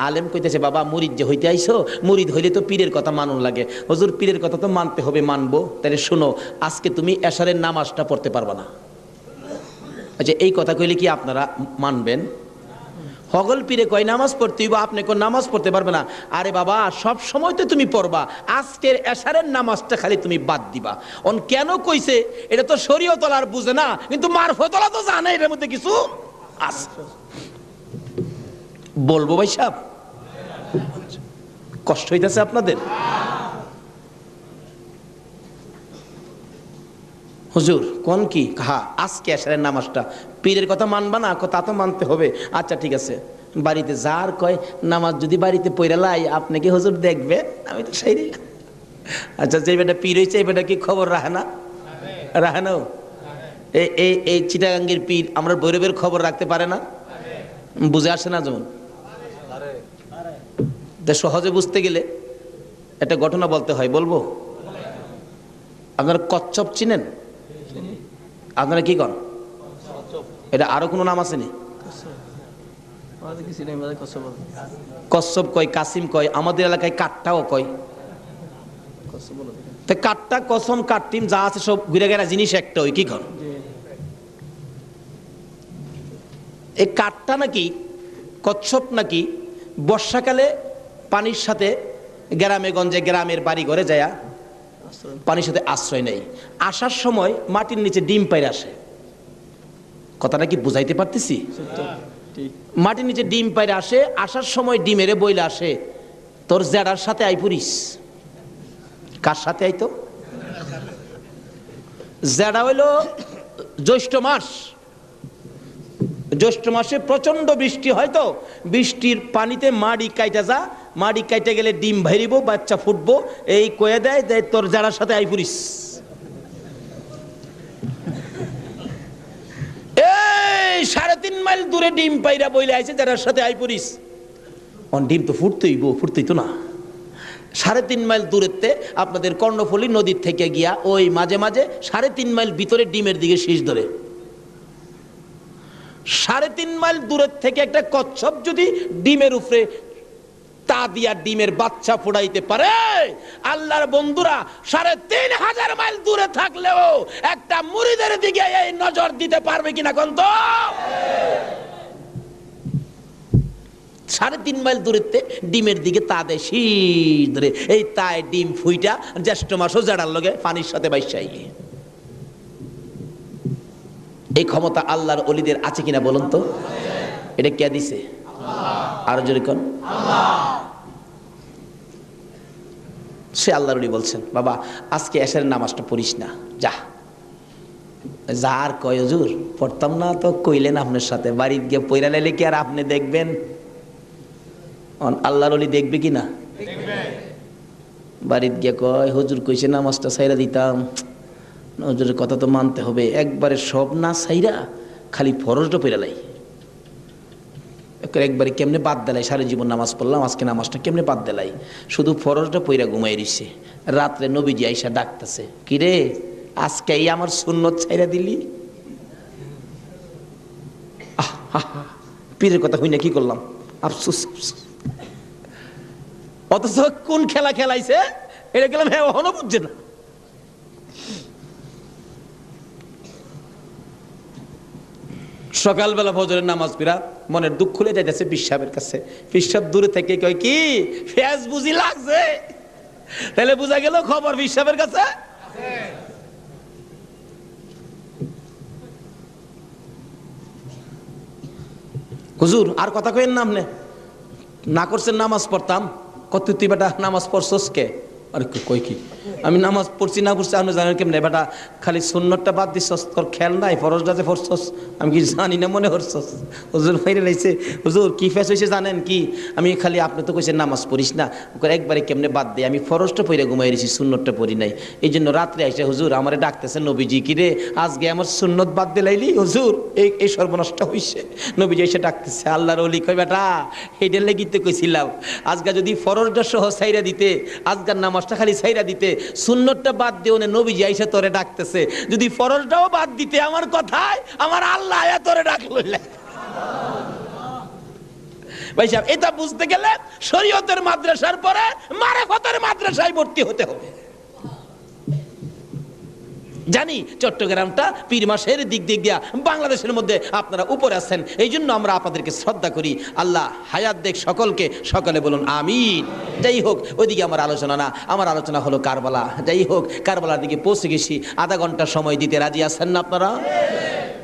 Speaker 1: আলেম কইতেছে, বাবা মুরিদ যে হইতে আইছো, মুরিদ হইলে তো পীরের কথা মানুন লাগে। হুজুর পীরের কথা তো মানতে হবে, মানবো। তাহলে শোনো, আজকে তুমি এশারের নামাজটা পড়তে পারবা না। আচ্ছা এই কথা কইলে কি আপনারা মানবেন? হগল পীরে কয় নামাজ পড়তে হইব, আপনি কোন নামাজ পড়তে পারবে না। আরে বাবা, সব সময় তো তুমি পড়বা, আজকের এশারের নামাজটা খালি তুমি বাদ দিবা। অন কেন কইছে এটা তো শরীয়ত আর বুঝে না, কিন্তু মারফতলা তো জানে এর মধ্যে কিছু আছে। বলবো ভাই সাহেব, কষ্ট হইতেছে আপনাদের? হুজুর কোন কি? হ্যাঁ, আজকে এশারের নামাজটা পীরের কথা মানবা না? তা তো মানতে হবে। আচ্ছা ঠিক আছে, বাড়িতে যার কয় নামাজ যদি বাড়িতে পড়া লাই, আপনি কি হুজুর দেখবে? আমি তো সেই। আচ্ছা, যে বেটা পীর হয়েছে এই বেটা কি খবর রাখে না? রাখে না? এই চিটাগাঙ্গের পীর আমরা ভৈরবের খবর রাখতে পারে না? বুঝে আসে না? যেমন সহজে বুঝতে গেলে একটা ঘটনা বলতে হয়, বলবো? আপনারা কচ্ছপ চিনেন? আপনারা কি কন? এটা আরো কোনো নাম আছে নি? কচ্ছপ কয়, কাসিম কয়, আমাদের এলাকায় কাঠটাও কয়। কাঠটা, কসম, কাঠটিম যা আছে সব ঘুরে গেরা জিনিস একটা, ওই কি কন? এই কাঠটা নাকি, কচ্ছপ নাকি বর্ষাকালে পানির সাথে গ্রামে গঞ্জে, গ্রামের বাড়ি ঘরে যায় পানির সাথে আশ্রয় নেই। আসার সময় মাটির নিচে ডিম পাইরে আসে। কথাটা কি বুঝাইতে পারতেছি? মাটির নিচে ডিম পাইরে আসে, আসার সময় ডিমেরে বইলে আসে, তোর জেডার সাথে আই পুরিস। কার সাথে আইতো? জেডা হইল জ্যৈষ্ঠ মাস। জ্যৈষ্ঠ মাসে প্রচন্ড বৃষ্টি হয়, তো বৃষ্টির পানিতে মাড়ি কাইটা যা, মাড়ি কাইটে গেলে ডিম ভাইরিব, বাচ্চা ফুটবো, এই কয়ে দেয় যে তোর যারার সাথে আই পুরিস। এই 3.5 মাইল দূরে ডিম পাইরা বইলে আইছে যারার সাথে আই পুরিস। ডিম তো ফুটতেই তো না। 3.5 মাইল দূরেতে আপনাদের কর্ণফুলী নদীর থেকে গিয়া ওই মাঝে মাঝে 3.5 মাইল ভিতরে ডিমের দিকে শীষ ধরে। 3.5 মাইল দূরের থেকে একটা কচ্ছপ যদি ডিমের উপরে তা দিয়া ডিমের বাচ্চা ফোড়াইতে পারে, আল্লাহর বন্ধুরা 3,500 মাইল দূরে থাকলেও একটা মুরিদের দিকে এই নজর দিতে পারবে কিনা কোন? তো 3.5 মাইল দূরেতে ডিমের দিকে তা দেয় শীষ ধরে, এই তাই ডিম ফুইটা জ্যৈষ্ঠ মাসও জাড়ার লগে পানির সাথে বাইসাই। এই ক্ষমতা আল্লাহর ওলিদের আছে কিনা বলুন তো? এটা কে দিছে? আরো জোরে কোন? সে আল্লাহর ওলি বলছেন, বাবা আজকে এশারের নামাজটা পড়িস না, যা। যার কয় হুজুর পড়তাম না, তো কইলেন আপনার সাথে, বাড়িতে গিয়ে পয়রা লাইলে কি আর আপনি দেখবেন? আল্লাহর ওলি দেখবে কিনা? বাড়িতে গিয়ে কয় হুজুর কইছে নামাজটা ছাইরা দিতাম, হুজুরের কথা তো মানতে হবে, একবারে সব না ছাইরা খালি ফরজটা পয়রা লাই। একবারে কেমনে বাদ দেলাই, সারা জীবন নামাজ পড়লাম, আজকে নামাজটা কেমনে বাদ দেলাই, শুধু ফরজটা পইরা ঘুমাই রইছে। রাত্রে নবীজি আইসা ডাকতেছে, কিরে আজকে এই আমার সুন্নত ছাইরা দিলি? পীরের কথা হই না, কি করলাম, আফসোস। অথচ কোন খেলা খেলাইছে এটা গেলাম, হ্যাঁ ওখানে বুঝছে না। সকালবেলা ফজরের নামাজ পড়া মনের দুঃখ খুলে যাইতেছে পীর সাহেবের কাছে। পীর সাহেব দূরে থেকে কয়, কি ফেস বুঝি লাগছে? তাহলে বুঝা গেল খবর পীর সাহেবের কাছে। হুজুর আর কথা কইেন না, আপনি না করছেন নামাজ পড়তাম, কত তুই বেটা নামাজ পড়ছস কে? আরে কই কি আমি নামাজ পড়ছি না পড়ছি আপনি জানেন কেমনে? বেটা খালি সুন্নতটা বাদ দিছস, তোর খেয়াল নাই ফরজটা যে পড়ছস? আমি কি জানি না মনে করছস? হুজুর মাইরে লাইছে। হুজুর কি ফেস হয়েছে জানেন কি? আমি খালি আপনি তো কইছেন নামাজ পড়িস না, একবারে কেমনে বাদ দেয়? আমি ফরজটা পড়ে ঘুমাই রয়েছি, সুন্নতটা পড়ি নাই। এই জন্য রাত্রে আইসে হুজুর আমারে ডাকতেছে, নবীজি কি রে আজকে আমার সুন্নত বাদ দিলাইলি? হুজুর এই সর্বনষ্ট হইছে। নবীজি এসে ডাকতেছে, আল্লাহর ওলি কই বেটা এইটার লেগি তো কইছিলাম, আজকে যদি ফরজটা সহ ছাইরা দিতে, আজকের নামাজটা খালি ছাইরা দিতে, সুন্নতটা বাদ দিও না, নবীজি আইসা তোরে ডাকতেছে। যদি ফরজটাও বাদ দিতে আমার কথায়, আমার আল্লাহ আয়া তোরে ডাকলো। ভাই সাহেব এটা বুঝতে গেলে শরীয়তের মাদ্রাসার পরে মারিফতের মাদ্রাসায় ভর্তি হতে হবে। জানি চট্টগ্রামটা পীর মাসের দিক দিয়া বাংলাদেশের মধ্যে আপনারা উপরে আছেন, এই জন্য আমরা আপনাদেরকে শ্রদ্ধা করি। আল্লাহ হায়াত দেখ সকলকে, সকলে বলুন আমিন। যাই হোক, ওইদিকে আমার আলোচনা না, আমার আলোচনা হলো কারবালা। যাই হোক, কারবালার দিকে পৌঁছে গেছি। আধা ঘন্টা সময় দিতে রাজি আছেন না আপনারা?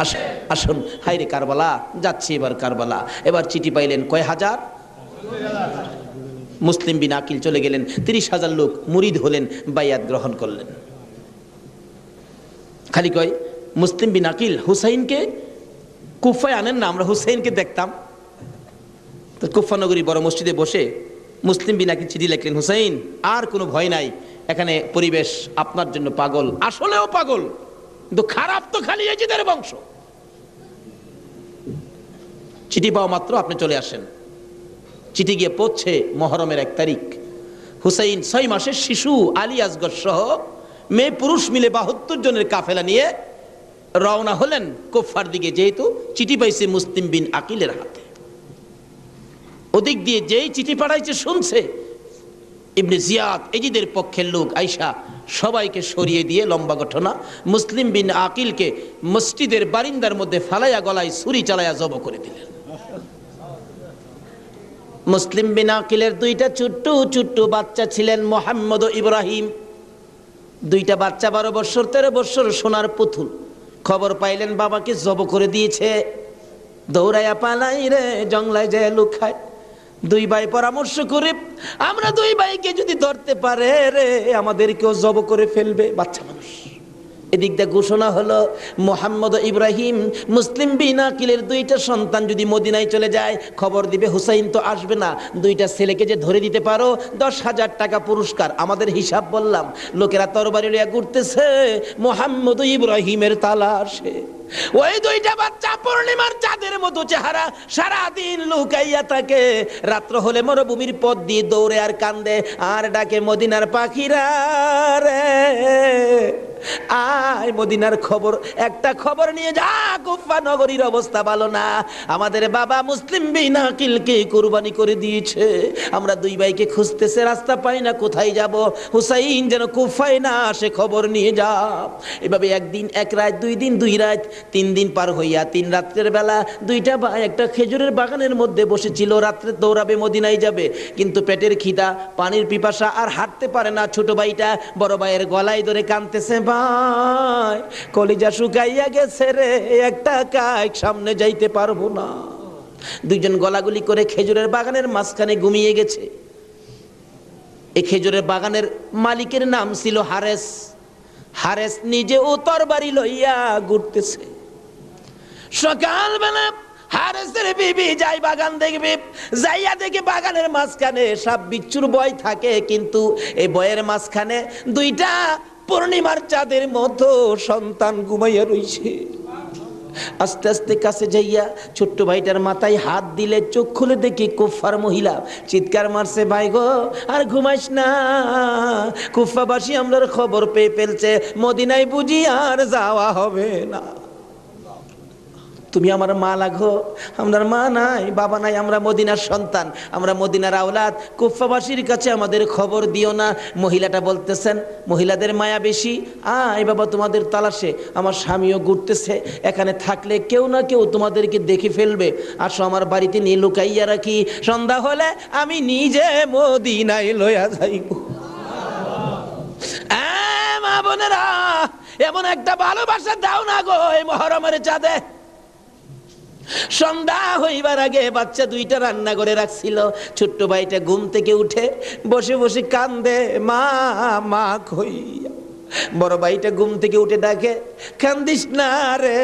Speaker 1: আসুন আসুন। হাইরে কারবালা, যাচ্ছি এবার কারবালা। এবার চিঠি পাইলেন কয় হাজার? মুসলিম বিন আকিল চলে গেলেন, 30,000 লোক মুরিদ হলেন, বাইয়াত গ্রহণ করলেন। খালি কয় মুসলিম বিন আকিল হুসাইনকে কুফায় আনেন না, আমরা হুসাইনকে দেখতাম। তো কুফা নগরী বড় মসজিদে বসে মুসলিম বিন আকিল চিঠি লিখলেন, হুসাইন আর কোনো ভয় নাই, এখানে পরিবেশ আপনার জন্য পাগল, আসলেও পাগল, কিন্তু খারাপ তো খালি এজিদের বংশ। চিঠি পাওয়া মাত্র আপনি চলে আসেন। চিঠি গিয়ে পৌঁছে মহরমের 1 তারিখ। হুসাইন 6 মাসের শিশু আলী আসগর সহ মেয়ে পুরুষ মিলে 72 জনের কাফেলা নিয়ে রওনা হলেন কুফার দিকে, যেহেতু চিঠি পাইছে মুসলিম বিন আকিলের হাতে। ওদিক দিয়ে যেই চিঠি পাঠাইছে শুনছে ইবনে জিয়াদ এজিদের পক্ষের লোক আইসা সবাইকে সরিয়ে দিয়ে, লম্বা ঘটনা, মুসলিম বিন আকিলকে মসজিদের বারিন্দার মধ্যে ফালাইয়া গলায় ছুরি চালাইয়া জব করে দিলেন। মুসলিম বিন আকিলের 2টা ছোট্ট ছোট্ট বাচ্চা ছিলেন, মোহাম্মদ ও ইব্রাহিম। 2টা বাচ্চা 12 বছর 13 বছর, সোনার পুতুল। খবর পাইলেন বাবাকে জব করে দিয়েছে, দৌড়াইয়া পালাই রে জঙ্গলায় যায় লুকায়। 2 ভাই পরামর্শ করে, আমরা 2 ভাইকে যদি ধরতে পারে রে আমাদেরকেও জব করে ফেলবে, বাচ্চা মানুষ। এদিক দিয়ে ঘোষণা হলো মোহাম্মদ ইব্রাহিম মুসলিম বিন আকিলের 2টা সন্তান যদি মদিনায় চলে যায়, খবর দিবে হুসাইন তো আসবে না, 2টা ছেলেকে যে ধরে দিতে পারো 10,000 টাকা পুরস্কার। আমাদের হিসাব বললাম, লোকেরা তরবারি লইয়া ঘুরতেছে মোহাম্মদ ইব্রাহিমের তালাশে। ওই 2টা বাচ্চা পূর্ণিমার চাঁদের মতো চেহারা, সারাদিন লুকাইয়া থাকে, রাত্র হলে মরুভূমির পথ দিয়ে দৌড়ে আর কান্দে আর ডাকে মদিনার পাখিরা রে আয়, মদিনার খবর, একটা খবর নিয়ে যা, কুফা নগরীর অবস্থা ভালো না, আমাদের বাবা মুসলিম বিন আকিলকে কুরবানি করে দিয়েছে, আমরা 2 ভাইকে খুঁজতেছে, রাস্তা পাই না, কোথায় যাব, হুসাইন যেন কুফায় না আসে, খবর নিয়ে যা। এভাবে 1 দিন 1 রাত, 2 দিন 2 রাত, 3 দিন পার হইয়া 3 রাত্রের বেলা 2টা ভাই একটা খেজুরের বাগানের মধ্যে বসেছিল, রাত্রে দৌড়াবে মদিনায় যাবে, কিন্তু পেটের খিদা, পানির পিপাসা, আর হাঁটতে পারে না। ছোট ভাইটা বড় ভাইয়ের গলায় ধরে কাঁদতেছে, ভাই কলিজা শুকাইয়া গেছে রে, একটা কাজ সামনে যাইতে পারবো না। 2 জন গলাগুলি করে খেজুরের বাগানের মাঝখানে ঘুমিয়ে গেছে। এই খেজুরের বাগানের মালিকের নাম ছিল হারেস। হারেস নিজে ও তরবারি লইয়া ঘুরতেছে। সকালবেলা হারেসের বিবি যাই বাগান দেখবে, যাইয়া দেখে বাগানের মাঝখানে সাপ বিচ্ছুর ভয় থাকে, কিন্তু এই বয়ের মাঝখানে 2টা পূর্ণিমার চাঁদের মতো সন্তান ঘুমাইয়া রইছে। আস্তে আস্তে কাছে যাইয়া ছোট্ট ভাইটার মাথায় হাত দিলে, চোখ খুলে দেখি কুফার মহিলা, চিৎকার মারছে, ভাই গো আর ঘুমাইস না, কুফাবাসী আমরার খবর পেয়ে ফেলছে, মদিনায় বুঝি আর যাওয়া হবে না, তুমি আমার মা লাগো, আমার মা নাই, বাবা নাই, আমরা মদিনার সন্তান, আমরা মদিনার আওলাদ, কুফাবাসীর কাছে আমাদের খবর দিও না। মহিলাটা বলতেছেন, মহিলাদের মায়া বেশি, আয় বাবা তোমাদের তালাশে, আমার স্বামীও ঘুরতেছে, এখানে থাকলে কেউ না কেউ তোমাদেরকে দেখে ফেলবে, আসো আমার বাড়িতে নিয়ে লুকাইয়া রাখি, সন্ধ্যা হলে আমি নিজে মদিনায় লইয়া যাইব। মা বোনেরা, এমন একটা ভালোবাসা দাও না গো এই মহরমের চাঁদে। সন্ধ্যা হইবার আগে বাচ্চা 2টা রান্না করে রাখছিল। ছোট্ট ভাইটা ঘুম থেকে উঠে বসে বসে কান্দে, মা মা কইয়া। বড় ভাইটা ঘুম থেকে উঠে ডাকে, কান্দিস না রে,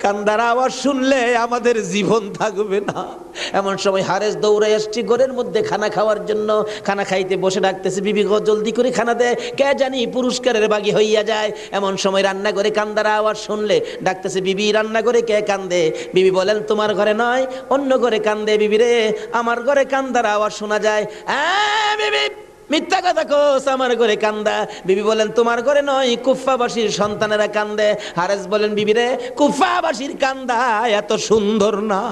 Speaker 1: কান্দার আওয়াজ শুনলে আমাদের জীবন থাকবে না। এমন সময় হারেস দৌড়ে আসছে ঘরের মধ্যে খানা খাওয়ার জন্য। খানা খাইতে বসে ডাকতেছে, বিবি গো জলদি করে খানা দে, কে জানি পুরস্কারের বাগি হইয়া যায়। এমন সময় রান্না করে কান্দার আওয়াজ শুনলে ডাকতেছে, বিবি রান্না করে কে কান্দে? বিবি বলেন, তোমার ঘরে নয়, অন্য ঘরে কান্দে। বিবি রে, আমার ঘরে কান্দার আওয়াজ শোনা যায়। বিবি মিথ্যা কথা কোস, আমার ঘরে কান্দা। বিবি বলেন, তোমার ঘরে নয়, কুফাবাসীর সন্তানেরা কান্দে। হারেস বলেন, বিবি রে, কুফাবাসীর কান্দা এত সুন্দর না।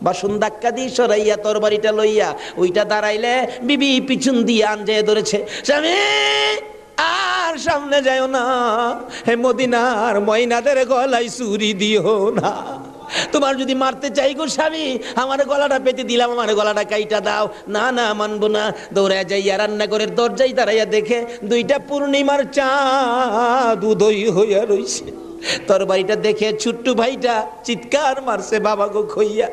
Speaker 1: বাসন ধাক্কা দিয়ে সরাইয়া তরবারিটা লইয়া ওইটা দাঁড়াইলে বিবি পিছন দিয়ে আঞ্জে ধরেছে, স্বামী আর মদিনার সামনে যাও না, হে মদিনার ময়নাদের গলায় ছুরি দিও না। তোমার যদি মারতে চাই গো স্বামী, আমার গলাটা পেতে দিলাম, আমার গলাটা কাইটা দাও। না না, মানবো না। দৌড়ায় যাইয়া রান্নাঘরের দরজায় দাঁড়াইয়া দেখে দুইটা পূর্ণিমার চাঁদ উদয় হইয়া রইছে। তরবারিটা দেখে ছোট্ট ভাইটা চিৎকার মারছে, বাবা গো খইয়া।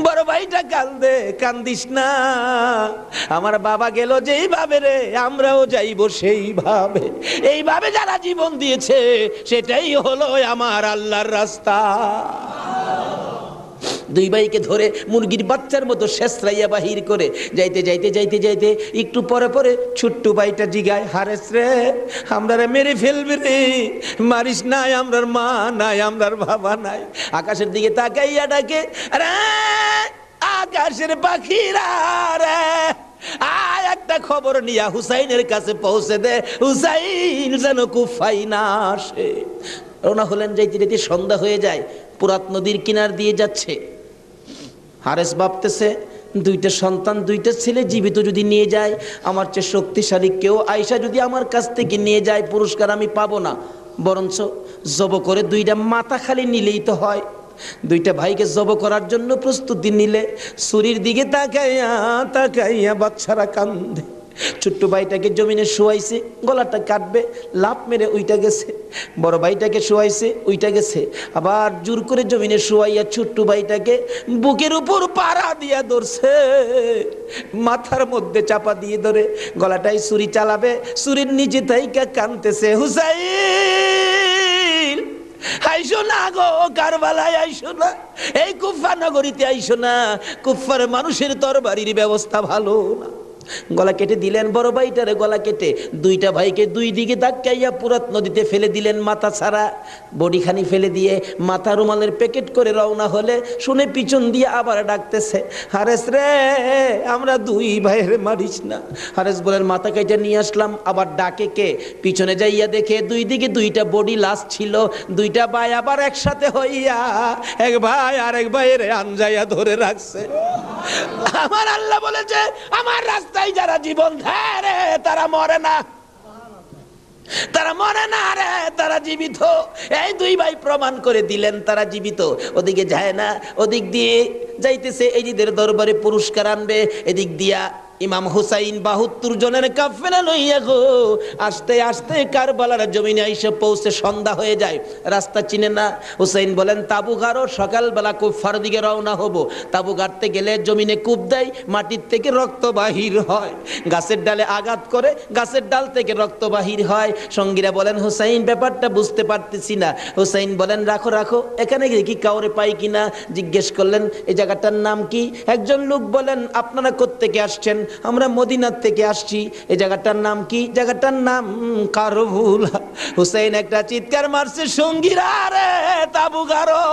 Speaker 1: বড় ভাইটা কান্দে, কান্দিস না, আমার বাবা গেল যেইভাবে রে, আমরাও যাইব সেইভাবে। এইভাবে যারা জীবন দিয়েছে সেটাই হলো আমার আল্লাহর রাস্তা। দুই ভাইকে ধরে মুরগির বাচ্চার মতো শেষরাইয়া বাহির করে যাইতে যাইতে যাইতে যাইতে একটু পরে পরে ছোট্ট ভাইটা জিগায়, হারেস রে, আমরা মেরে ফেলবে রে, মারিস নাই, আমরার মা নাই, আমরার বাবা নাই। আকাশের দিকে তাকাইয়া ডাকে, রে আকাশের পাখিরা রে, আয় একটা খবর নিয়া হুসাইনের কাছে পৌঁছে দে, হুসাইন যেন কুফায় না আসে। রওনা হলেন, যাইতে যাইতে সন্ধ্যা হয়ে যায়। পুরাত নদীর কিনার দিয়ে যাচ্ছে। হারেস ভাবতেছে, দুইটা সন্তান, দুইটা ছেলে জীবিত যদি নিয়ে যায়, আমার চেয়ে শক্তিশালী কেউ আয়সা যদি আমার কাছ থেকে নিয়ে যায়, পুরস্কার আমি পাবো না, বরঞ্চ জব করে দুইটা মাথা খালি নিলেই তো হয়। দুইটা ভাইকে জব করার জন্য প্রস্তুতি নিলে ছুরির দিকে তাকাইয়া তাকাইয়া বাচ্চারা কান্দে। ছোট্ট ভাইটাকে জমিনে শোয়াইছে, গলাটা কাটবে, লাফ মেরে উইটা গেছে। বড় ভাইটাকে শোয়াইছে, উইটা গেছে। আবার জোর করে জমিনে শোয়াইয়া ছোট্ট ভাইটাকে বুকের উপর পাড়া দিয়া ধরছে, মাথার মধ্যে চাপা দিয়ে ধরে গলাটাই ছুরি চালাবে, ছুরির নিচে থাইকা কাঁদতেছে, হুসাইন আইসো না গো, কারবালায় আইসো না, এই কুফা নগরীতে আইসো না, কুফার মানুষের তরবারির ব্যবস্থা ভালো না। গলা কেটে দিলেন বড় ভাইটারে, গলা কেটে দুইটা ভাইকে দুই দিকে ধাক্কাইয়া পুরাত নদীতে ফেলে দিলেন, মাথা ছাড়া বডিখানি ফেলে দিয়ে মাথা রুমালের প্যাকেট করে রওনা হলে শুনে পিছন দিয়ে আবার ডাকতেছে, হারেস রে, আমরা দুই ভাইয়ের মারিস না। হারেস বলেন, মাথা কেটে নিয়ে আসলাম। আবার ডাকে কে? পিছনে যাইয়া দেখে দুই দিকে দুইটা বডি লাশ ছিল। দুইটা ভাই আবার একসাথে হইয়া এক ভাই আর এক ভাইয়ের আনজাইয়া ধরে রাখছে। আমার আল্লাহ বলেছে, আমার রাস্তায় যারা জীবন দেয় রে, তারা মরে না, তারা মরে না রে, তারা জীবিত। এই দুই ভাই প্রমাণ করে দিলেন তারা জীবিত। ওদিকে যায় না, ওদিক দিয়ে যাইতেছে, এজিদের দরবারে পুরস্কার আনবে। এদিক দিয়া ইমাম হুসাইন 72 জনের কাফেলা লইয়া গো আস্তে আস্তে কারবালার জমিনে এসে পৌঁছে সন্ধ্যা হয়ে যায়। রাস্তা চিনে না। হুসাইন বলেন, তাবু গাড়ো, সকালবেলা কুফার দিকে রওনা হব। তাবু গাড়তে গেলে জমিনে কূপ দেয়, মাটির থেকে রক্ত বাহির হয়। গাছের ডালে আঘাত করে, গাছের ডাল থেকে রক্ত বাহির হয়। সঙ্গীরা বলেন, হুসাইন ব্যাপারটা বুঝতে পারতেছি না। হুসাইন বলেন, রাখো রাখো, এখানে কি কাউরে পাই কিনা। জিজ্ঞেস করলেন, এই জায়গাটার নাম কি? একজন লোক বলেন, আপনারা কোত্থেকে আসছেন? আমরা মদিনার থেকে আসছি। এই জায়গাটার নাম কি? জায়গাটার নাম কারবুলা। হুসাইন একটা চিৎকার মারছে, সঙ্গীরা রে, তাবু গাড়ো।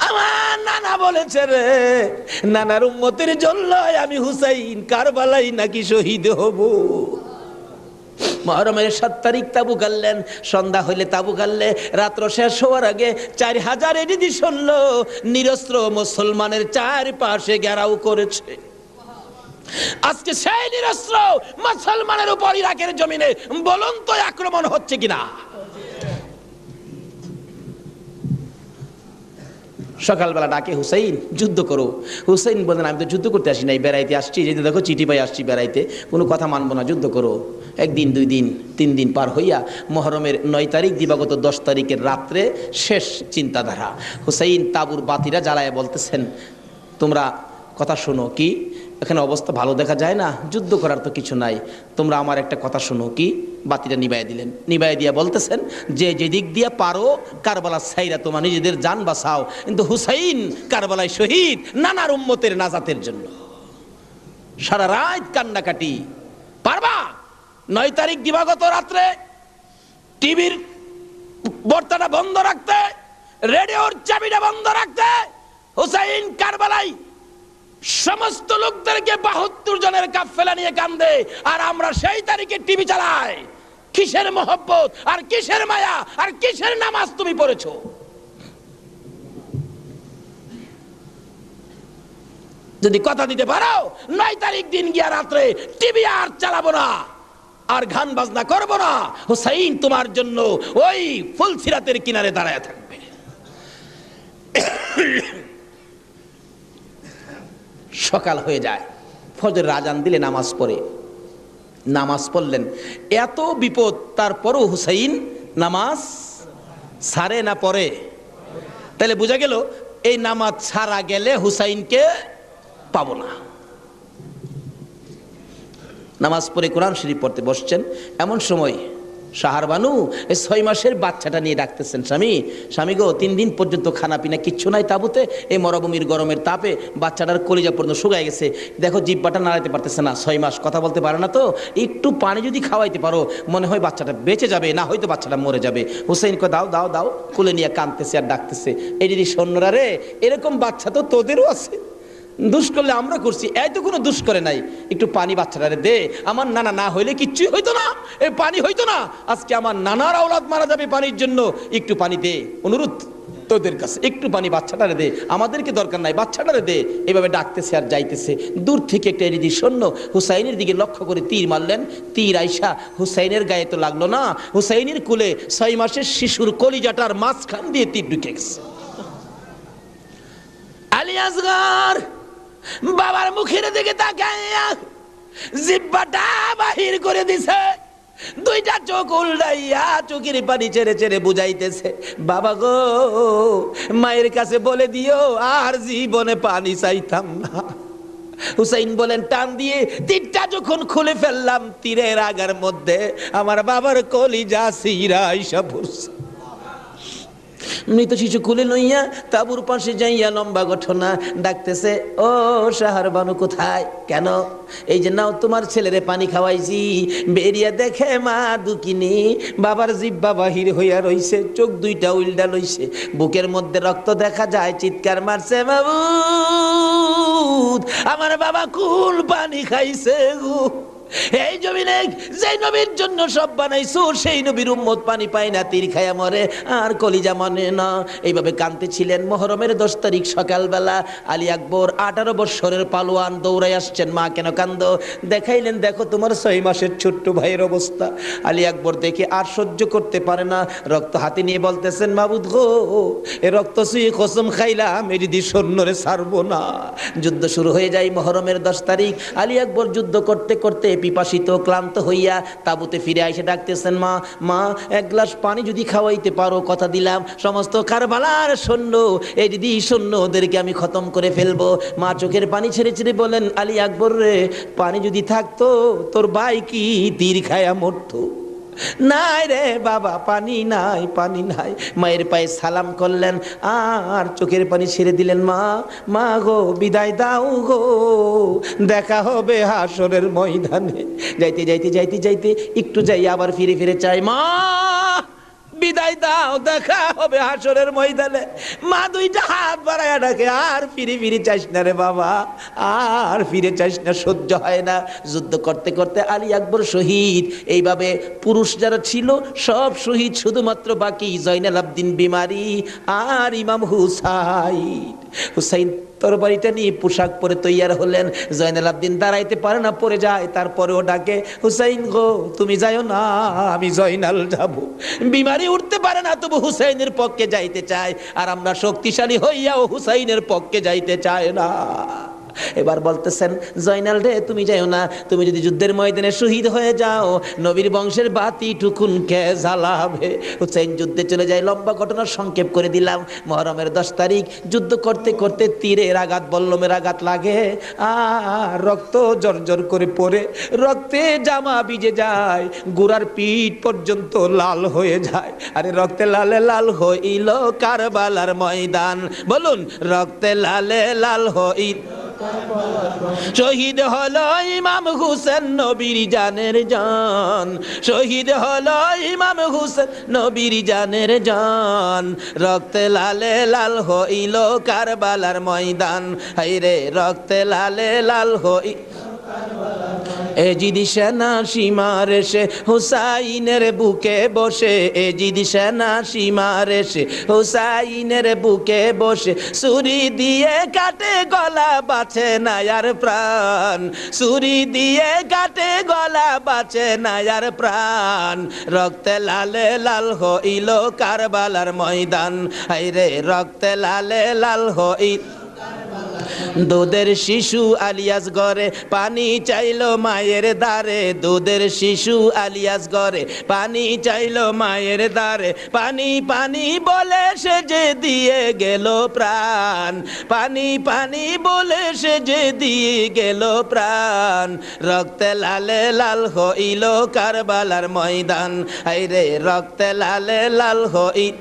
Speaker 1: আমার নানা বলেছে রে, নানার উম্মতের জন্য আমি হুসাইন কারবালাই নাকি শহীদ হব। মুহররমের 7 তারিখ তাবু গাড়লেন। সন্ধ্যা হইলে তাবু গাড়লে রাত্র শেষ হওয়ার আগে 4000 এডিদি শুনল নিরস্ত্র মুসলমানের চারপাশে ঘেরাও করেছে। আজকে সেই নিরস্ত্র মুসলমানের উপর ইরাকের জমিনে বলুন তো আক্রমণ হচ্ছে কিনা? সকালবেলা ডাকে, হুসাইন যুদ্ধ করো। হুসাইন বলেন, আমি তো যুদ্ধ করতে আসি নাই, বেড়াইতে আসছি। যেতে দেখো চিঠি পাই আসছি বেড়াইতে, কোনো কথা মানবো না, যুদ্ধ করো। 1 দিন 2 দিন 3 দিন পার হইয়া মুহররমের 9 তারিখ দিবাগত 10 তারিখের রাত্রে শেষ চিন্তাধারা। হুসাইন তাবুর বাতিরা জ্বালায় বলতেছেন, তোমরা কথা শোনো। কি? এখানে অবস্থা ভালো দেখা যায় না, যুদ্ধ করার তো কিছু নাই, তোমরা আমার একটা কথা শোনো। কি? বাতিটা নিবাই দিলেন। নিবাই দিয়া বলতেছেন, যে যেদিক দিয়া পারো কারবালা ছাইরা তোমার নিজেদের জান বাঁচাও, কিন্তু হুসাইন কারবালায় শহীদ নানার উম্মতের নাজাতের জন্য। সারা রাত কান্নাকাটি। পারবা? 9 তারিখ দিবাগত রাত্রে টিভির বর্তাটা বন্ধ রাখতে, রেডিওর চাবিটা বন্ধ রাখতে। হুসাইন কারবালায় সমস্ত লোকদেরকে 72 জনের কাফেলা নিয়ে কান্দে, আর আমরা সেই তারিখে টিভি চালাই। কিসের মহব্বত আর কিসের মায়া আর কিসের নামাজ তুমি পড়েছো? যদি কথা দিতে পারো 9 তারিখ দিন গিয়া রাত্রে টিভি আর চালাবো না, আর গান বাজনা করব না, হুসাইন তোমার জন্য ওই ফুলসিরাতের কিনারে দাঁড়ায় থাকবে। সকাল হয়ে যায়, ফজরের আজান দিলে নামাজ পড়লেন। এত বিপদ তারপরও হুসাইন নামাজ ছাড়ে না পড়ে। তাহলে বোঝা গেল এই নামাজ ছাড়া গেলে হুসাইনকে পাবো না। নামাজ পড়ে কোরআন শরীফ পড়তে বসছেন, এমন সময় শাহরবানু এই 6 মাসের বাচ্চাটা নিয়ে ডাকতেছেন, স্বামী গো 3 দিন পর্যন্ত খানা পিনা কিচ্ছু নাই তাবুতে, এই মরুভূমির গরমের তাপে বাচ্চাটার কলিজা পর্যন্ত শুকায় গেছে, দেখো জিহ্বাটা নাড়াইতে পারতেছে না, 6 মাস কথা বলতে পারে না, তো একটু পানি যদি খাওয়াইতে পারো মনে হয় বাচ্চাটা বেঁচে যাবে, না হয়তো বাচ্চাটা মরে যাবে। হুসাইনকে দাও দাও দাও, কোলে নিয়ে কাঁদতেছে আর ডাকতেছে, এই যদি সৈন্যরা রে, এরকম বাচ্চা তো তোদেরও আছে, দুষ করলে আমরা করছি, এই তো কোনো দুষ করে নাই, একটু পানি বাচ্চাটারে দে, আমার নানা না হইলে কিচ্ছুই হইতো না, এই পানি হইতো না, আজকে আমার নানার আওলাদ মারা যাবে পানির জন্য, একটু পানি দে, অনুরোধ তোদের কাছে একটু পানি বাচ্চাটারে দে, আমাদেরকে দরকার নাই, বাচ্চাটারে দে। এভাবে ডাকতেছে আর যাইতেছে, দূর থেকে একটা এরিদি সৈন্য হুসাইনের দিকে লক্ষ্য করে তীর মারলেন, তীর আইসা হুসাইনের গায়ে তো লাগলো না, হুসাইনের কুলে 6 মাসের শিশুর কলিজাটার মাঝখান দিয়ে তীর ঢুকে গেছে। আলী আসগর বাবার মুখের দিকে তাকাইয়া জিহ্বাটা বাহির করে দিছে, 2টা চোখ উল্টাইয়া চোখের পানি ছেড়ে ছেড়ে বুঝাইতেছে, বাবা গো মায়ের কাছে বলে দিও আর জীবনে পানি চাইতাম না। হুসাইন বলেন, টান দিয়ে তীরটা যখন খুলে ফেললাম, তীরের আগার মধ্যে আমার বাবার কলিজা সিরা আইসা পড়ছে। মৃত শিশু কুলে লইয়া তাবুর পাশে যাইয়া লম্বা ঘটনা ডাকতেছে, ও শাহরবানু কোথায়, কেন? এই যে নাও তোমার ছেলেরে পানি খাওয়াইছি, বেরিয়া দেখে মা দুকিনি বাবার জিহ্বা বাহির হইয়া রইছে, চোখ 2টা উল্টা লইছে, বুকের মধ্যে রক্ত দেখা যায়, চিৎকার মারছে, মাবুদ আমার বাবা কুল পানি খাইছে গো। এই জমিনে যে নবীর জন্য সব বানাইছো, সেই নবীর উম্মত পানি পায় না, তীর খায়া মরে আর কলিজা মানে না। এইভাবে কাঁদতেছিলেন। মুহররমের 10 তারিখ সকালবেলা আলী আকবর 18 বছরের পালোয়ান দৌড়াই আসছেন, মা কেন কান্দো? দেখাইলেন, দেখো তোমার 6 মাসের ছোট্ট ভাইয়ের অবস্থা। আলী আকবর দেখে আর সহ্য করতে পারে না, রক্ত হাতে নিয়ে বলতেছেন, মাবুদ গো এ রক্ত ছুঁয়ে কসম খাইলাম এর দি সৈন্যরে ছাড়বো না। যুদ্ধ শুরু হয়ে যায় মুহররমের 10 তারিখ। আলী আকবর যুদ্ধ করতে করতে পিপাসিত ক্লান্ত হইয়া তাবুতে ফিরে এসে ডাকতেছেন, মা মা 1 গ্লাস পানি যদি খাওয়াইতে পারো, কথা দিলাম সমস্ত কারবালার সৈন্য এই দিদি সৈন্য ওদেরকে আমি খতম করে ফেলবো। মা চোখের পানি ছেড়ে ছেড়ে বলেন, আলী আকবর রে, পানি যদি থাকতো তোর ভাই কি তীর খায়া মরতো? নাই রে বাবা, পানি নাই, পানি নাই। মায়ের পায়ে সালাম করলেন আর চোখের পানি ছেড়ে দিলেন। মা মা গো বিদায় দাও গো, দেখা হবে হাসরের ময়দানে। যাইতে যাইতে যাইতে যাইতে একটু যাই আবার ফিরে ফিরে চাই, মা বিদায় দাও, দেখা হবে হাসরের ময়দানে। মা 2টা হাত বাড়ায়া ডাকে, আর ফিরে ফিরে চাইস না রে বাবা, আর ফিরে চাইস না, সহ্য হয় না। যুদ্ধ করতে করতে আলী আকবর শহীদ। এইভাবে পুরুষ যারা ছিল সব শহীদ, শুধুমাত্র বাকি জয়নাল আবদিন বিমারি আর ইমাম হুসাইন। হুসাইন তরবারিটা নিয়ে পোশাক পরে তৈয়ার হলেন। জয়নাল আবদিন দাঁড়াইতে পরে না, পড়ে যায়, তারপরেও ডাকে, হুসাইন গো তুমি যাইও না, আমি জয়নাল যাব। বিমারি উঠতে পারে না, তবু হুসাইনের পক্ষে যাইতে চায়, আর আমরা শক্তিশালী হইয়াও হুসাইনের পক্ষে যাইতে চায় না। এবার বলতেছেন, জয়নাল রে তুমি যাইও না, তুমি যদি যুদ্ধের ময়দানে শহীদ হয়ে যাও, নবীর বংশের বাতি টুকুন কে জ্বালাবে? হুসাইন যুদ্ধে চলে যায়। লম্বা ঘটনা সংক্ষেপ করে দিলাম। মুহররমের 10 তারিখ যুদ্ধ করতে করতে তীরের আঘাত, বল্লমের আঘাত লাগে, আর রক্ত জর্জর করে পড়ে, রক্তে জামা ভিজে যায়, গোড়ার পিঠ পর্যন্ত লাল হয়ে যায়। আরে রক্তে লালে লাল হইল কারবালার ময়দান, বলুন রক্তে লালে লাল হইল। শহীদ হলো ইমাম হুসেন নবীর জানের জান, শহীদ হলো ইমাম হুসেন নবীর জানের জান, রক্তে লালে লাল হইল কারবালার ময়দান, হায়রে রক্তে লালে লাল হই। এজিদি সেনা সীমার এসে হুসাইনের বুকে বসে, এজিদি সেনা সীমার এসে হুসাইনের বুকে বসে, ছুরি দিয়ে কাটে গলা বাঁচে না আর প্রাণ, ছুরি দিয়ে কাটে গলা বাঁচে না আর প্রাণ, রক্তে লালে লাল হইল কারবালার ময়দান, হায়রে রক্তে লালে লাল হইল। দুধের শিশু আলিয়াস ঘরে পানি চাইলো মায়ের দ্বারে, দুধের শিশু আলিয়াস ঘরে পানি চাইলো মায়ের দ্বারে, পানি পানি বলে সে যে দিয়ে গেল প্রাণ, পানি পানি বলে সে যে দিয়ে গেল প্রাণ, রক্তে লালে লাল হইল কারবালার ময়দান, হায়রে রক্তে লালে লাল হইল।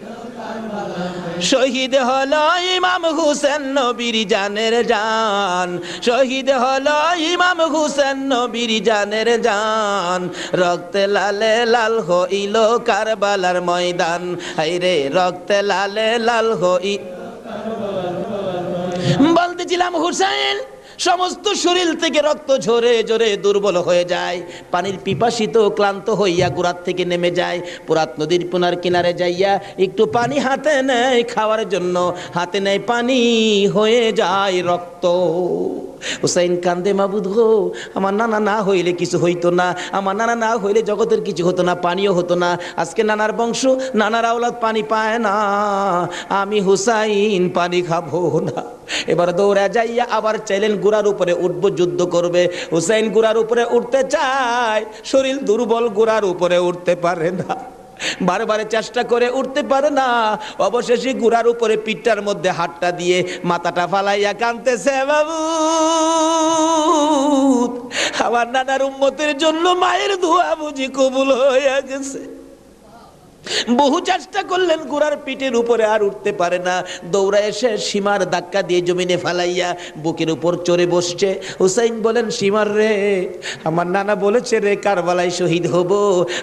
Speaker 1: শহীদ হলো ইমাম হুসেন নবীর জানের জান, শহীদ হলো ইমাম হুসেন নবীর জানের জান, রক্তে লালে লাল হইল কারবালার ময়দান, হায়রে রক্তে লালে লাল হইল। বলতেছিলাম হুসেন সমস্ত শরীর থেকে রক্ত ঝরে ঝরে দুর্বল হয়ে যায়, পানির পিপাসিত ক্লান্ত হইয়া গোড়ার থেকে নেমে যায়, পুরাত নদীর পুনার কিনারে যাইয়া একটু পানি হাতে নেয় খাওয়ার জন্য, হাতে নেয় পানি হয়ে যায় রক্ত। হুসাইন কান্দে, মাবুদ গো আমার নানা না হইলে কিছু হইতো না, আমার নানা না হইলে জগতের কিছু হতো না, পানিও হতো না, আজকে নানার বংশ নানার আওলাদ পানি পায় না, আমি হুসাইন পানি খাবো না। এবার দৌড়া যাইয়া আবার চাইলেন গুড়ার উপরে উঠবো, যুদ্ধ করবে। হুসাইন গুড়ার উপরে উঠতে চায়, শরীর দুর্বল, গুড়ার উপরে উঠতে পারে না, বারবার চেষ্টা করে উঠতে পারে না, অবশেষে গুড়ার উপরে পিঠটার মধ্যে হাতটা দিয়ে মাথাটা ফালাইয়া কাঁদতেছে, বাবু আমার নানার উম্মতের জন্য মায়ের দোয়া বুঝি কবুল হয়ে গেছে। বহু চেষ্টা করলেন, গুড়ার পিঠের উপরে আর উঠতে পারে না, দৌড়া এসে সীমার ধাক্কা দিয়ে জমিনে ফালাইয়া বুকের উপর চড়ে বসছে। হুসাইন বলেন, সীমার রে আমার নানা বলেছে রে কারবালায় শহীদ হব,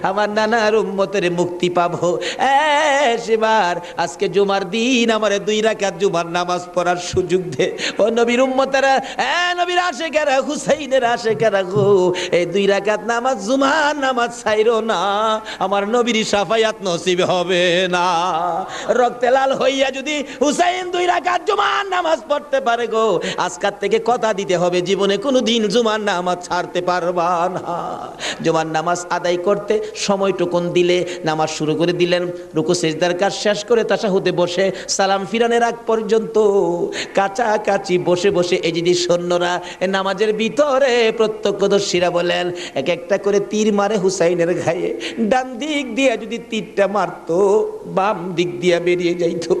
Speaker 1: আমার নানার উম্মতের মুক্তি পাবো, সীমার আজকে জুমার দিন আমারে 2 রাকাত জুমার নামাজ পড়ার সুযোগ দে। ও নবীর উম্মতেরা, নবীর আশেকেরা, হুসাইনের আশেকেরা গো, এই 2 রাকাত নামাজ জুমার নামাজ ছাইরো না, আমার নবীর শাফায়াত নসিব হবে না। রক্তে লাল হইয়া যদি হুসাইন 2 রাকাত জুমার নামাজ পড়তে পারে গো, আজকাল থেকে কথা দিতে হবে জীবনে কোনোদিন জুমার নামাজ ছাড়তে পারবা না। জুমার নামাজ আদায় করতে সময়টুকুন দিলে নামাজ শুরু করে দিলেন, রুকু সিজদার কাজ শেষ করে তাশাহুদে বসে সালাম ফিরানের আগ পর্যন্ত কাছাকাছি বসে বসে এই যদি সৈন্যরা নামাজের ভিতরে প্রত্যক্ষদর্শীরা বলেন এক একটা করে তীর মারে হুসাইনের গায়ে, ডান দিক দিয়ে যদি তীরটা মারতো বাম দিক দিয়া বেরিয়ে যাইতো,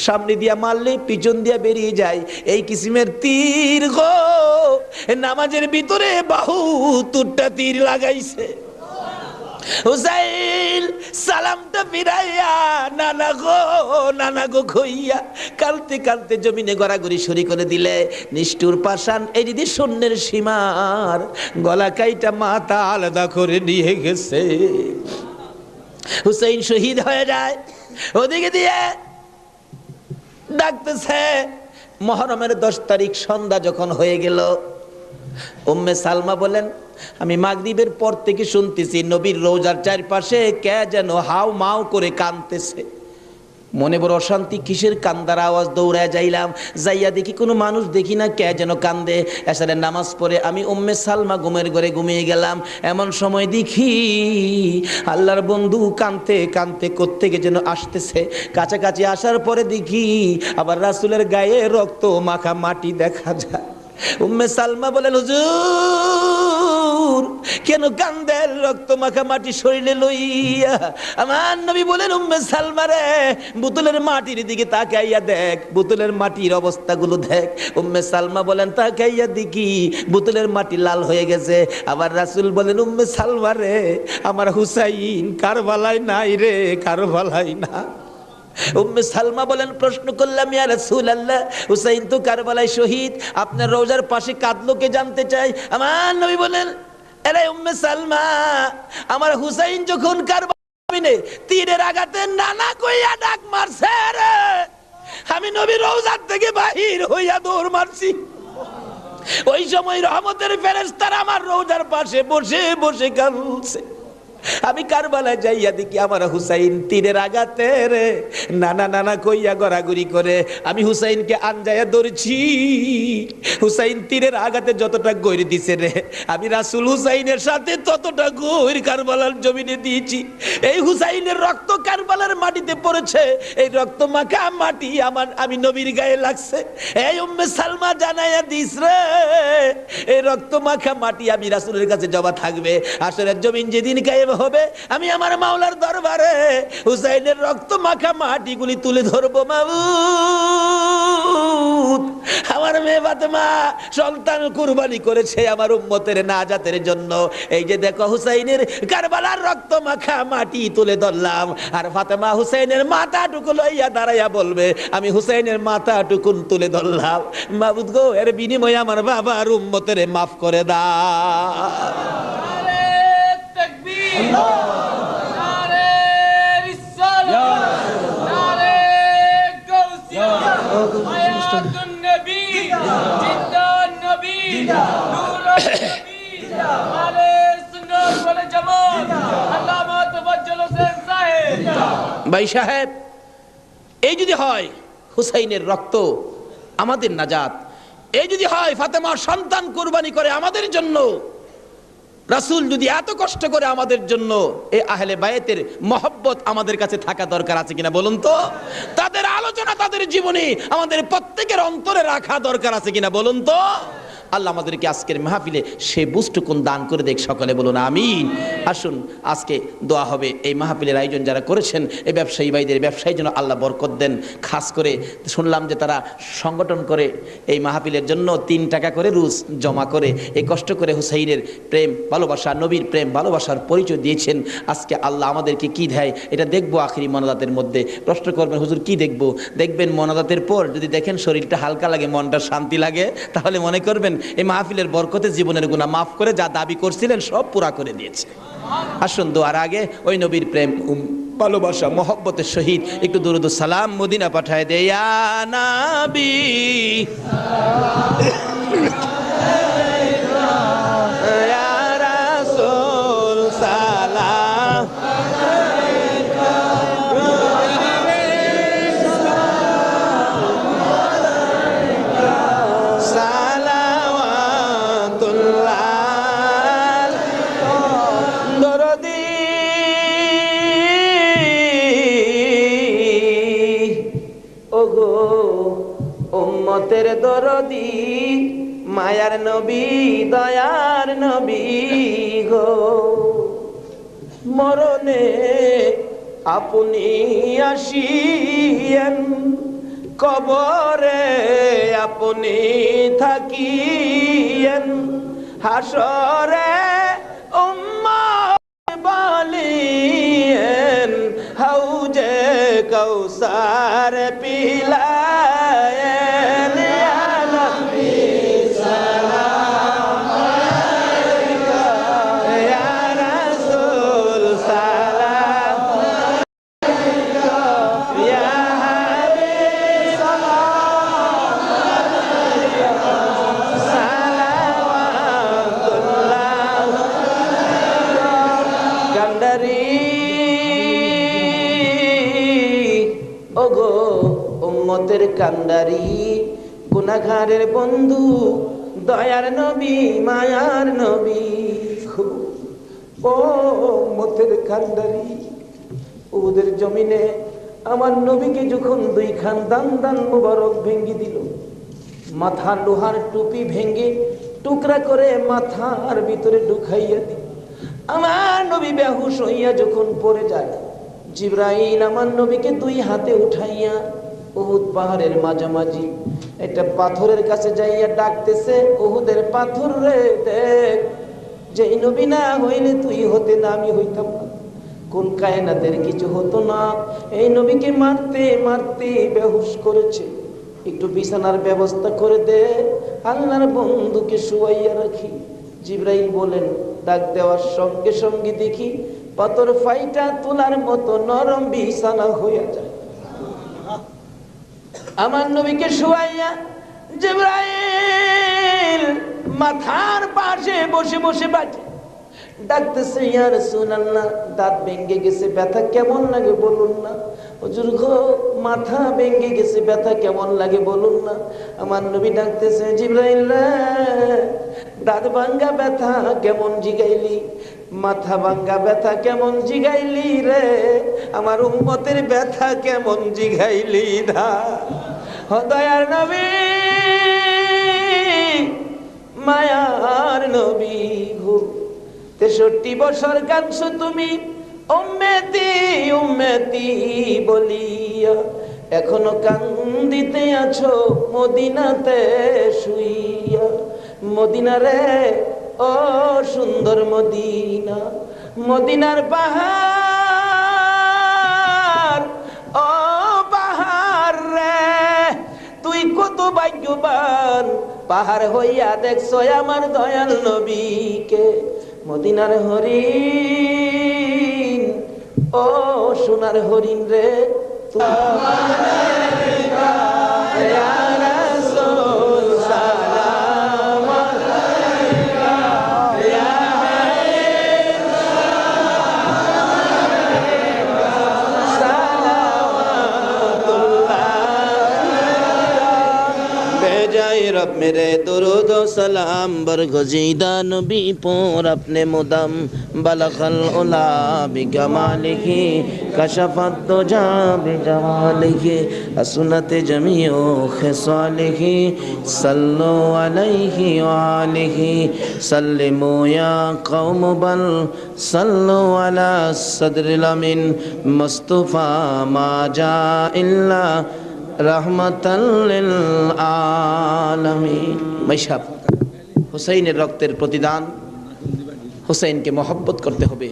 Speaker 1: সামনে দিয়া মারলে পিছন দিয়া বেরিয়ে যায়, এই কিসিমের তীর গো নামাজের ভিতরে বাহুতুরটা তীর লাগাইছে। হুসাইন সালামটা ফিরাইয়া নানা গো কইয়া কালতে কালতে জমিনে গড়াগড়ি সরি করে দিলে, নিষ্ঠুর পাষাণ এই দিদি শূন্যের সীমার গলা কাইটা মাথা আলাদা করে নিয়ে গেছে। হুসাইন শহীদ হয়ে যায়, ওদিকে দিয়ে ডাকতেছে। মুহররমের 10 তারিখ সন্ধ্যা যখন হয়ে গেল, উম্মে সালমা বলেন আমি মাগরিবের পর থেকে শুনতেছি নবীর রওজার চারপাশে কে যেন হাউ মাউ করে কাঁদতেছে, মনে বড় অশান্তি, কিসের কান্দার আওয়াজ, দৌড়ায় যাইলাম, যাইয়া দেখি কোনো মানুষ দেখি না, কে যেন কান্দে। এসারের নামাজ পড়ে আমি উম্মে সালমা ঘুমের ঘরে ঘুমিয়ে গেলাম, এমন সময় দেখি আল্লাহর বন্ধু কাঁদতে কাঁদতে কোত্থেকে যেন আসতেছে, কাছাকাছি আসার পরে দেখি আবার রাসূলের গায়ে রক্ত মাখা মাটি দেখা যায়। উম্মে সালমা বলেন হুজুর কেন কান্দেন রক্ত মাখা মাটি শরীরে লইয়া? আমার নবী বলেন উম্মে সালমা রে বোতলের মাটির দিকে তাকাইয়া দেখ, বোতলের মাটির অবস্থাগুলো দেখ। উম্মে সালমা বলেন তাকাইয়া দেখি বোতলের মাটি লাল হয়ে গেছে। আবার রাসূল বলেন উম্মে সালমা রে আমার হুসাইন কারবালায় নাই রে, কারবালায় না। উম্মে সালমা বলেন প্রশ্ন করলাম ইয়া রাসূলুল্লাহ হুসাইন তো কারবালায় শহীদ, আপনার রওজার পাশে কাঁদলো কে জানতে চাই। আমার নবী বলেন আরে উম্মে সালমা আমার হুসাইন যখন কারবালায় তীরের আঘাতে নানা কইয়া ডাক মারছে রে, আমি নবী রওজার থেকে বাহির হইয়া দৌড় মারছি। ওই সময় রহমতের ফেরেশতারা আমার রওজার পাশে বসে বসে কাঁদছে। আমি কারবালায় যাইয়া দেখি আমার হুসাইন তীরের আঘাতে রে নানা নানা কইয়া গড়াগড়ি করে আমি হুসাইনকে আনজায়া ধরছি। হুসাইন তীরের আঘাতে যতটা গৈর দিছে রে, আমি রাসূল হুসাইনের সাথে ততটা গৈর কারবালার জমিনে দিয়েছি। এই হুসাইনের রক্ত কারবালার মাটিতে পড়েছে, এই রক্ত মাখা মাটি আমি নবীর গায়ে লাগছে। এই উম্মে সালমা জানাইয়া দিস রে, এই রক্ত মাখা মাটি আমি রাসূলের কাছে জমা থাকবে। আসরের জমিন যেদিন গায়েব হবে, আমি আমার মাওলার দরবারে হুসাইনের রক্ত মাখা মাটিগুলি তুলে ধরবো। মাবুদ, আমার মেয়ে ফাতেমা সন্তান কুরবানি করেছে আমার উম্মতের নাজাতের জন্য। এই যে দেখো হুসাইনের কারবালার রক্ত মাখা মাটি তুলে ধরলাম, আর ফাতেমা হুসাইনের মাথাটুকু লইয়া দাঁড়াইয়া বলবে আমি হুসাইনের মাথাটুকু তুলে ধরলাম। মাবুদ গো, এর বিনিময়ে আমার বাবার উম্মতের মাফ করে দাও। ভাই সাহেব, এই যদি হয় হুসাইনের রক্ত আমাদের নাজাত, এই যদি হয় ফাতেমার সন্তান কুরবানি করে আমাদের জন্য, রাসূল যদি এত কষ্ট করে আমাদের জন্য, এই আহলে বায়েতের মহব্বত আমাদের কাছে থাকা দরকার আছে কিনা বলুন তো? তাদের আলোচনা তাদের জীবনে আমাদের প্রত্যেকের অন্তরে রাখা দরকার আছে কিনা বলুন তো? আল্লাহ আমাদেরকে আজকের মাহফিলে সে বুঝটুকুন দান করে দেখ, সকলে বলুন আমিন। আসুন আজকে দোয়া হবে। এই মাহফিলের আয়োজন যারা করেছেন, এই ব্যবসায়ী ভাইদের ব্যবসায়ী যেন আল্লাহ বরকত দেন। খাস করে শুনলাম যে তারা সংগঠন করে এই মাহফিলের জন্য 3 টাকা করে রুজ জমা করে এই কষ্ট করে হুসাইনের প্রেম ভালোবাসা, নবীর প্রেম ভালোবাসার পরিচয় দিয়েছেন। আজকে আল্লাহ আমাদেরকে কি দেয় এটা দেখবো আখিরি মোনাজাতের মধ্যে। প্রশ্ন করবেন হুজুর কি দেখবো? দেখবেন মোনাজাতের পর যদি দেখেন শরীরটা হালকা লাগে, মনটা শান্তি লাগে, তাহলে মনে করবেন এই মাহফিলের বরকতে জীবনের গুনাহ মাফ করে যা দাবি করছিলেন সব পুরা করে দিয়েছে। আসুন দোয়ার আগে ওই নবীর প্রেম ভালোবাসা মহব্বতের সহিত একটু দুরূদ ও সালাম মদিনা পাঠায় দে। ইয়া নবী ইয়া রাসূল সালাম উম্মতের দরদি মায়ার নবী দয়ার নবী গো, মরণে আপনি আসিয়েন, কবরে আপনি থাকিয়েন, হাসরে উম্মত বলিয়েন, হাউজে কাউসার পিলায়েন। ইয়া নবী সালাম আলাইকা, ইয়া রাসূল সালাম আলাইকা, ইয়া হাবিব সালাম আলাইকা, সালাওয়াতুল্লাহ কান্ডারি। ওগো উম্মতের কান্ডারি, গুনাহগারের বন্ধু, দয়ার নবী মায়ার নবী, ও উম্মতের কান্ডারি, ওদের জমিনে আমার নবীকে যখন 2 খান দান দান মুবারক ভেঙ্গে দিল, মাথা লোহার টুপি ভেঙ্গে টুকরা করে মাথার ভিতরে ঢুকাইয়া দিল, আমার নবী বেহুশ হইয়া যখন পড়ে যায়, জিবরাইল আমার নবীকে 2 হাতে উঠাইয়া উহুদ পাহাড়ের মাঝামাঝি একটা পাথরের কাছে যাইয়া ডাকতেছে, উহুদের পাথর রে দেখ, যেই নবী না হইলে তুই হতে না, আমি হইতাম না, কোন কায়নাতের কিছু হতো না, এই নবীকে মারতে মারতে বেহুশ করেছে, একটু বিছানার ব্যবস্থা করে দে, আল্লাহর বন্ধুকে শুয়াইয়া রাখি। জিবরাইল বলেন, ডাক দেওয়ার সঙ্গে সঙ্গে দেখি পাথর ফাইটা তোলার মতো নরম বিছানা হইয়া যায়। আমার নবীকে শুয়াইয়া জিবরাইল মাথার পাশে বসে বসে বাজে ডাকতেছে, ইয়া রাসূলুল্লাহ, দাঁত ভেঙে গেছে, ব্যথা কেমন লাগে বলুন না। হুজুর গো, মাথা ভেঙে গেছে, ব্যথা কেমন লাগে বলুন না। আমার নবী ডাকতেছে, জিবরাইল রে, দাঁত ভাঙ্গা ব্যথা কেমন জিগাইলি, মাথা ভাঙ্গা ব্যথা কেমন জিগাইলি রে, আমার উম্মতের ব্যথা কেমন জিগাইলি দা। ও দয়ার নবী, মায়ার নবী গো, 63 বছর কাঁদছো তুমি উম্মতি উম্মতি বলিয়া, এখনো কান্দিতে আছো মদিনাতে শুইয়া। মদিনা রে, ও সুন্দর মদিনা, মদিনার পাহাড়, ও পাহাড় রে, তুই কত ভাগ্যবান, পাহাড় হইয়া দেখছো আমার দয়াল নবীকে। মদিনার হরিণ, ও সোনার হরিণ রে, रब मेरे दुरूद व सलाम बरगज़ीदा नबी पर अपने मुदम बलगल उला बिकमालिही कशफत दुजा बिजमालिही असनत जमीओ खिसालिही सल्लु अलैहि व आलिही सल्लिमू या कौम बल सल्लु अला सदरिल अमीन मुस्तफा मा जा इल्ला रहमतल आलमीन। মাইশাব, হুসাইনের রক্তের প্রতিদান, হুসাইনকে মহব্বত করতে হবে।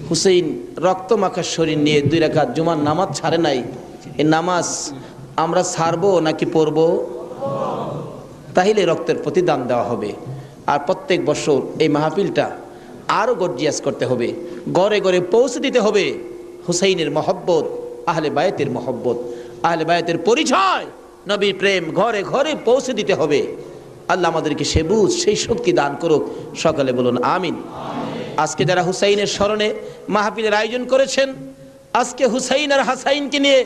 Speaker 1: হুসাইন রক্ত মাখা শরীর নিয়ে 2 রাকাত জুমার নামাজ ছাড়ে নাই। এই নামাজ আমরা ছাড়বো নাকি পড়বো? তাহলে রক্তের প্রতিদান দেওয়া হবে। আর প্রত্যেক বছর এই মাহফিলটা আরো গর্জিয়াস করতে হবে, ঘরে ঘরে পৌঁছে দিতে হবে হুসাইনের মহব্বত, আহলে বায়তের মহব্বত, আহলে বায়তের পরিচয়, নবীর প্রেম ঘরে ঘরে পৌঁছে দিতে হবে। আল্লাহ আমাদেরকে সে বুঝ, সেই শক্তি দান করুক। সকালে বলুন আমিন। আজকে যারা হুসাইনের স্মরণে মাহফিলের আয়োজন করেছেন, আজকে হুসাইন আর হাসাইনকে নিয়ে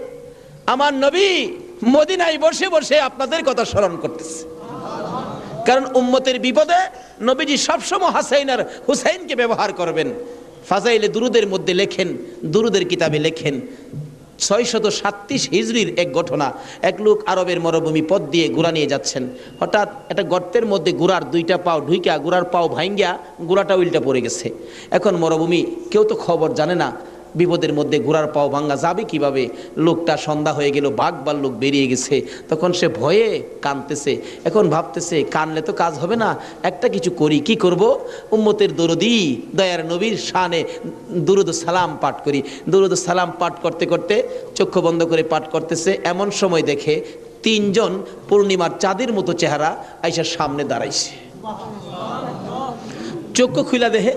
Speaker 1: আমার নবী মদিনায় বসে বসে আপনাদের কথা স্মরণ করতেছে। কারণ উম্মতের বিপদে নবীজি সবসময় হাসাইন আর হুসাইনকে ব্যবহার করবেন। ফাজাইলে দুরুদের মধ্যে লেখেন, দুরুদের কিতাবে লেখেন, 637 হিজরির এক ঘটনা। এক লোক আরবের মরুভূমি পথ দিয়ে ঘোড়া নিয়ে যাচ্ছেন, হঠাৎ একটা গর্তের মধ্যে ঘোড়ার 2টা পাও ঢুইকা, ঘোড়ার পাও ভাঙ্গিয়া ঘোড়াটা উল্টা পড়ে গেছে। এখন মরুভূমি, কেউ তো খবর জানে না, বিপদের মধ্যে ঘোড়ার পাও ভাঙ্গা যাবে কিভাবে। লোকটা সন্ধ্যা হয়ে গেল, বাঘ ভাল্লুক বেরিয়ে গেছে, তখন সে ভয়ে কাঁদতেছে। এখন ভাবতেছে কানলে তো কাজ হবে না, একটা কিছু করি। কি করব? উম্মতের দরদি দয়ার নবীর শানে দুরুদ সালাম পাঠ করি। দুরুদ সালাম পাঠ করতে করতে চক্ষু বন্ধ করে পাঠ করতেছে, এমন সময় দেখে 3 জন পূর্ণিমার চাঁদের মতো চেহারা আইসা সামনে দাঁড়াইছে। চক্ষু খুলা দেখে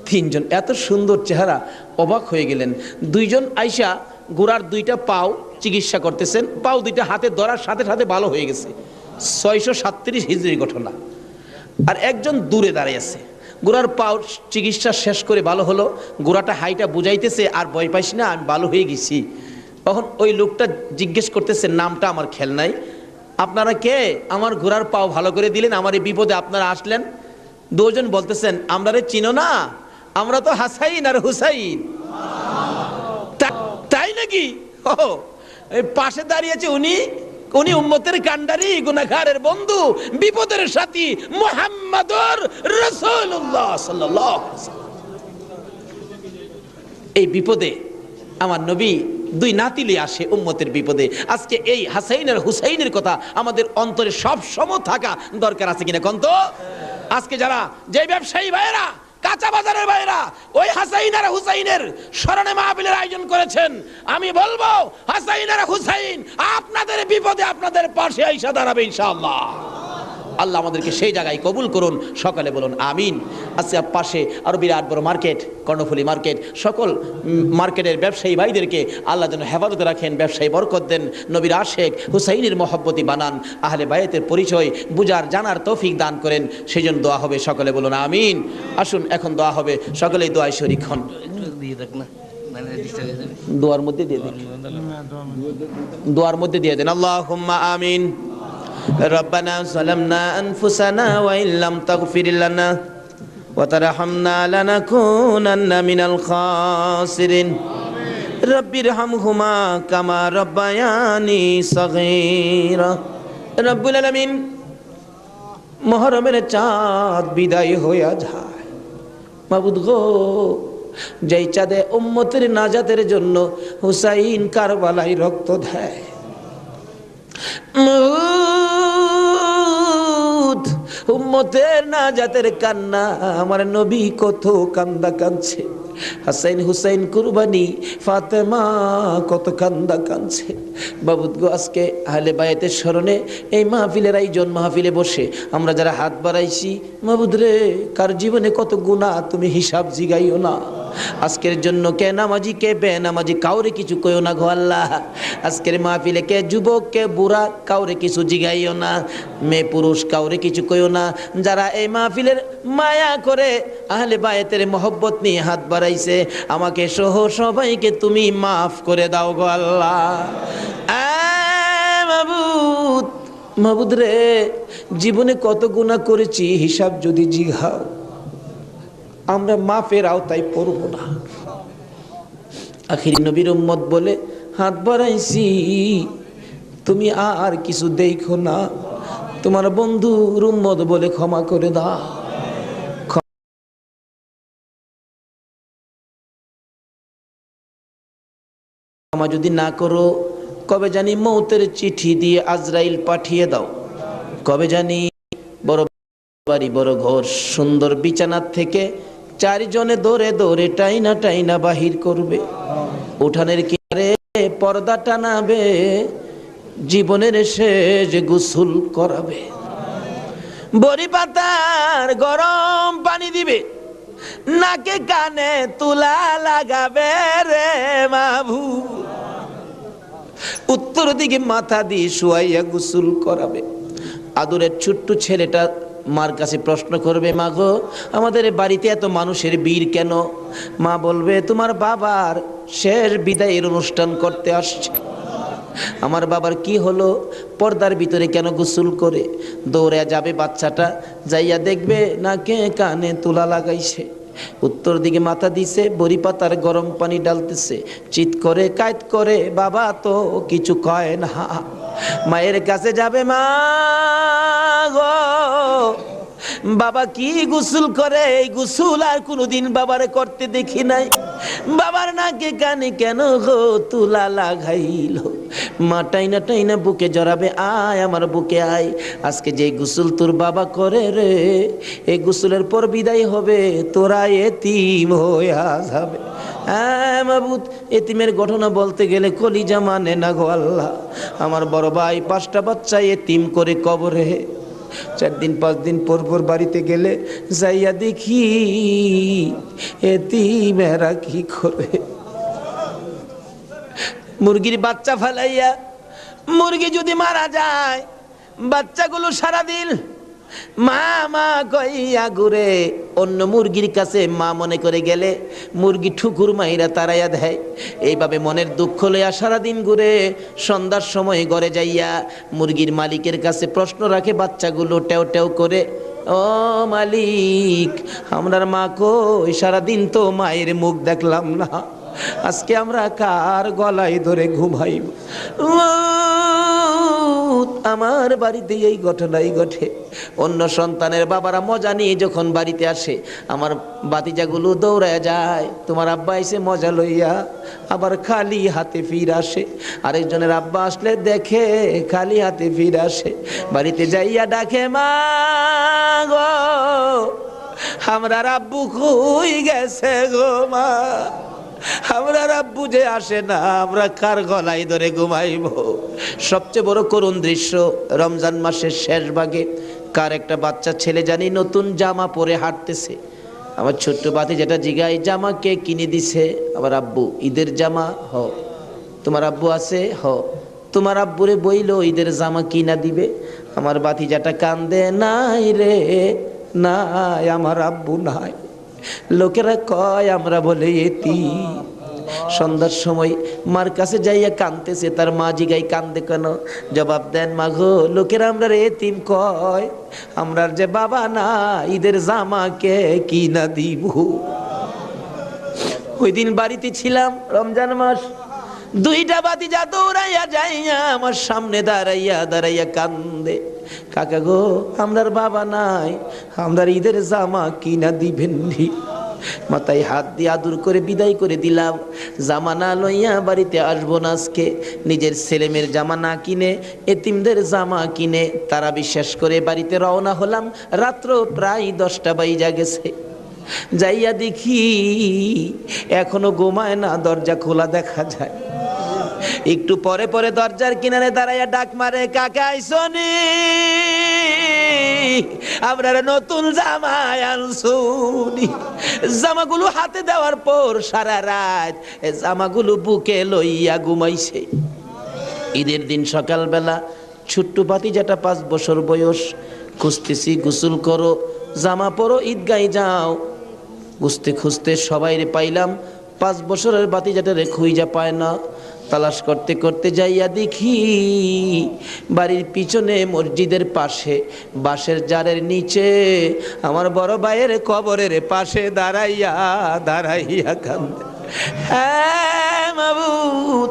Speaker 1: 3 জন এত সুন্দর চেহারা, অবাক হয়ে গেলেন। 2 জন আইসা ঘোড়ার 2টা পাও চিকিৎসা করতেছেন, পাও 2টা হাতে ধরার সাথে সাথে ভালো হয়ে গেছে। 637 হিজরি ঘটনা। আর একজন দূরে দাঁড়িয়ে আছে, ঘোড়ার পাও চিকিৎসা শেষ করে ভালো হলো, ঘোড়াটা হাইটা বুঝাইতেছে আর ভয় পাইস না, আমি ভালো হয়ে গেছি। তখন ওই লোকটা জিজ্ঞেস করতেছে, নামটা আমার খেয়াল নাই, আপনারা কে? আমার ঘোড়ার পাও ভালো করে দিলেন, আমার এই বিপদে আপনারা আসলেন। 2 জন বলতেছেন, আমরা রে চিনো না, আমরা তো হাসাইন আর হুসাইন। তাই নাকি? ও পাশে দাঁড়িয়েছে উনি, উনি উম্মতের কান্ডারি, গুনাহগারের বন্ধু, বিপদের সাথী মুহাম্মদুর রাসূলুল্লাহ সাল্লাল্লাহু আলাইহি ওয়াসাল্লাম। এই বিপদে আমার নবী 2 নাতিলে আসে উম্মতের বিপদে। আজকে এই হাসাইন আর হুসাইনের কথা আমাদের অন্তরে সব সময় থাকা দরকার আছে কিনা কোন তো? আজকে যারা যে ব্যবসায়ী ভাইরা, কাঁচা বাজারের ভাইরা ওই হাসাইন আর হুসাইনের স্মরণে মাহফিলের আয়োজন করেছেন, আমি বলবো হাসাইন আর হুসাইন আপনাদের বিপদে আপনাদের পাশে আইসা দাঁড়াবে ইনশাআল্লাহ। আল্লাহ আমাদেরকে সেই জায়গায় কবুল করুন, সকালে বলুন আমিন। আজকে পাশে আরো বিরাট বড় মার্কেট, কর্ণফুলী মার্কেট, সকল মার্কেটের ব্যবসায়ী ভাইদেরকে আল্লাহ যেন হেফাজতে রাখেন, ব্যবসায়ী বরকত দেন, নবীর আশেক হুসাইনের মহব্বতি বানান, আহলে বায়াতের পরিচয় বুঝার জানার তৌফিক দান করেন, সেই জন্য দোয়া হবে, সকলে বলুন আমিন। আসুন এখন দোয়া হবে, সকলেই দোয়ায় শরীক হন। দোয়ার মধ্যে দিয়ে দেন, দোয়ার মধ্যে দিয়ে দেন। আল্লাহুম্মা আমিন। রব্বানা যালামনা আনফুসানা ওয়া ইল্লাম তাগফির লানা ওয়া তারহামনা লানাকুনান্না মিনাল খাসিরিন। রব্বিরহামহুমা কামা রব্বায়ানি সগীরা। রব্বুল আলামিন, মুহররমের চাঁদ বিদায় হইয়া যায়, মাবুদ গো, যেই চাঁদে উম্মতের নাজাতের জন্য হুসাইন কারবালায় রক্ত দেয়, উম্মতের নাজাতের কান্না আমার নবী কত কান্দা কাঁদছে, হাসাইন হুসাইন কুরবানি ফাতেমা কত কান্দা কাঁদছে। বাবুদ গো, আজকে আহলে বায়াতের স্মরণে এই মাহফিলের আয়োজন, মাহফিলে বসে আমরা যারা হাত বাড়াইছি, মাবুদ রে, কার জীবনে কত গুনাহ তুমি হিসাব জিগাইও না। আজকের জন্য কে নামাজি কে বেনামাজি কাউরে কিছু কইও না গো আল্লাহ। আজকের মাহফিলে কে যুবক কে বুড়া কাউরে কিছু জিগাইও না, মেয়ে পুরুষ কাউরে কিছু কইও না। যারা এই মাহফিলের মায়া করে আহলে বায়াতের মহব্বত নিয়ে হাত বাড়াইছে, আমাকে সহ সবাইকে তুমি মাফ করে দাও গো আল্লাহ। মাবুদ, মাবুদ রে, জীবনে কত গুনাহ করেছি হিসাব যদি জিগাও, আমরা মাফের আওতায় পড়ব না। আখির নবীর উম্মত বলে হাত বাড়াইছি, তুমি আর কিছু দেখো না, তোমার বন্ধুর উম্মত বলে ক্ষমা করে দাও। ক্ষমা যদি না করো, কবে জানি মৌতের চিঠি দিয়ে আজরাইল পাঠিয়ে দাও, কবে জানি বড় বাড়ি বড় ঘর সুন্দর বিছানার থেকে চারজনে দৌড়ে দৌড়ে টাইনা টাইনা বাহির করবে, উঠানের কিনারে পর্দা টানাবে, জীবনের শেষ গোসল করাবে, বড়ি পাতার গরম পানি দিবে, নাকে কানে তুলা লাগাবে রে মাবু, উত্তর দিকে মাথা দিয়ে শুয়াইয়া গোসল করাবে। আদরের ছোট্ট ছেলেটা মার কাছে প্রশ্ন করবে, মা গো, আমাদের বাড়িতে এত মানুষের ভিড় কেন? মা বলবে, তোমার বাবার শেষ বিদায়ের অনুষ্ঠান করতে আসছে। আমার বাবার কি হলো? পর্দার ভিতরে কেন গোসল করে? দৌড়ে যাবে বাচ্চাটা, যাইয়া দেখবে নাকে কানে তুলা লাগাইছে, উত্তর দিকে মাথা দিছে, বড়ি পাতার গরম পানি ডালতেছে, চিৎ করে কাইত করে, বাবা তো কিছু কয় না। মায়ের কাছে যাবে, মা গো, বাবা কি গোসল করে? এই গোসল আর কোনোদিন বাবারে করতে দেখি নাই, বাবার নাকে কানে কেন গো তুলা লাগাইল? মা টাইনা টাইনা বুকে জড়াবে, আয় আমার বুকে আয়, আজকে যে গোসল তোর বাবা করে রে, এই গোসলের পর বিদায় হবে, তোরা এতিম হইয়া যাবে। হ্যাঁ মাবুদ, এতিমের ঘটনা বলতে গেলে কলিজা মানে না গো আল্লাহ। আমার বড় ভাই 5টা বাচ্চা এতিম করে কবরে, 4 দিন 5 দিন পর পর বাড়িতে গেলে যাইয়া দেখি এতিমেরা কি করে। মুরগির বাচ্চা ফেলাইয়া, মুরগি যদি মারা যায়, বাচ্চাগুলো সারাদিন মা মা কইয়া ঘুরে, অন্য মুরগির কাছে মা মনে করে গেলে মুরগি ঠুকুর মাইরা তাড়াইয়া দেয়। এইভাবে মনের দুঃখ লইয়া সারাদিন ঘুরে, সন্ধ্যার সময় ঘরে যাইয়া মুরগির মালিকের কাছে প্রশ্ন রাখে বাচ্চাগুলো টেও টেও করে, ও মালিক, আমরার মা কই? সারাদিন তো মায়ের মুখ দেখলাম না, আজকে আমরা কার গলায় ধরে ঘুমাইব? আমার বাড়িতে এই ঘটনাই ঘটে। অন্য সন্তানের বাবারা মজা নিয়ে যখন বাড়িতে আসে, আমার বাতিজাগুলো দৌড়ায় যায়, তোমার আব্বা এসে মজা লইয়া, আবার খালি হাতে ফির আসে। আরেকজনের আব্বা আসলে দেখে খালি হাতে ফির আসে, বাড়িতে যাইয়া ডাকে, মা গো, আমরা আব্বু কই গেছে গো মা, আমরা আব্বু যে আসে না, আমরা কার গলায় ধরে ঘুমাইব? সবচেয়ে বড় করুণ দৃশ্য রমজান মাসের শেষ ভাগে কার একটা বাচ্চা ছেলে জানি নতুন জামা পরে হাঁটতেছে। আমার ছোট্ট বাতি যেটা জিগাই, জামা কে কিনে দিছে? আমার আব্বু। ঈদের জামা? হ। তোমার আব্বু আছে? হ। তোমার আব্বুরে বইলো ঈদের জামা কিনা দিবে। আমার বাতিজাটা কান্দে, নাই রে নাই, আমার আব্বু নাই। লোকেরা কয় আমরা বলে এতিম। সন্ধ্যার সময় মার কাছে যাইয়া কাঁদতেছে, তার মা জিগাই কান্দে কেন? জবাব দেন, মা গো, লোকেরা আমরা এতিম কয়, আমরার যে বাবা না, ঈদের জামা কে কিনা দিব। ওই দিন বাড়িতে ছিলাম, রমজান মাস, দুইটা বাতিজা দৌড়াইয়া যাইয়া আমার সামনে দাঁড়াইয়া দাঁড়াইয়া কান্দে, কাকা গো, আমরার বাবা নাই, আমরার ঈদের জামা কিনা দিবেন নি? মাথায় হাত দিয়ে আদর করে বিদায় করে দিলাম। জামা না লইয়া বাড়িতে আসবো না আজকে। নিজের ছেলেমেয়ের জামা না কিনে এতিমদের জামা কিনে তারা বিশ্বাস করে বাড়িতে রওনা হলাম। রাত্র প্রায় 10টা বাইজা গেছে। যাইয়া দেখি এখনো ঘুমায় না, দরজা খোলা দেখা যায়। একটু পরে পরে দরজার কিনারে দাঁড়াইয়া ডাক মারে, কাকা আইসনি, আমরা নতুন জামা আনছুনি। জামাগুলো হাতে দেওয়ার পর সারা রাত জামাগুলো বুকে লইয়া ঘুমাইছে। ঈদের দিন সকালবেলা ছোট্ট ভাতিজাটা 5 বছর বয়স, খুঁজতেছি, গোসল করো, জামা পরো, ঈদগায় যাও। খুঁজতে খুঁজতে সবাইরে পাইলাম, 5 বছরের ভাতিজাটারে খুঁজা পায় না। তালাশ করতে করতে যাইয়া দেখি বাড়ির পিছনে মসজিদের পাশে বাঁশের জারের নিচে আমার বড় ভাইয়ের কবরের পাশে দাঁড়াইয়া দাঁড়াইয়া কান্দে। হ্যাঁ মাবুদ,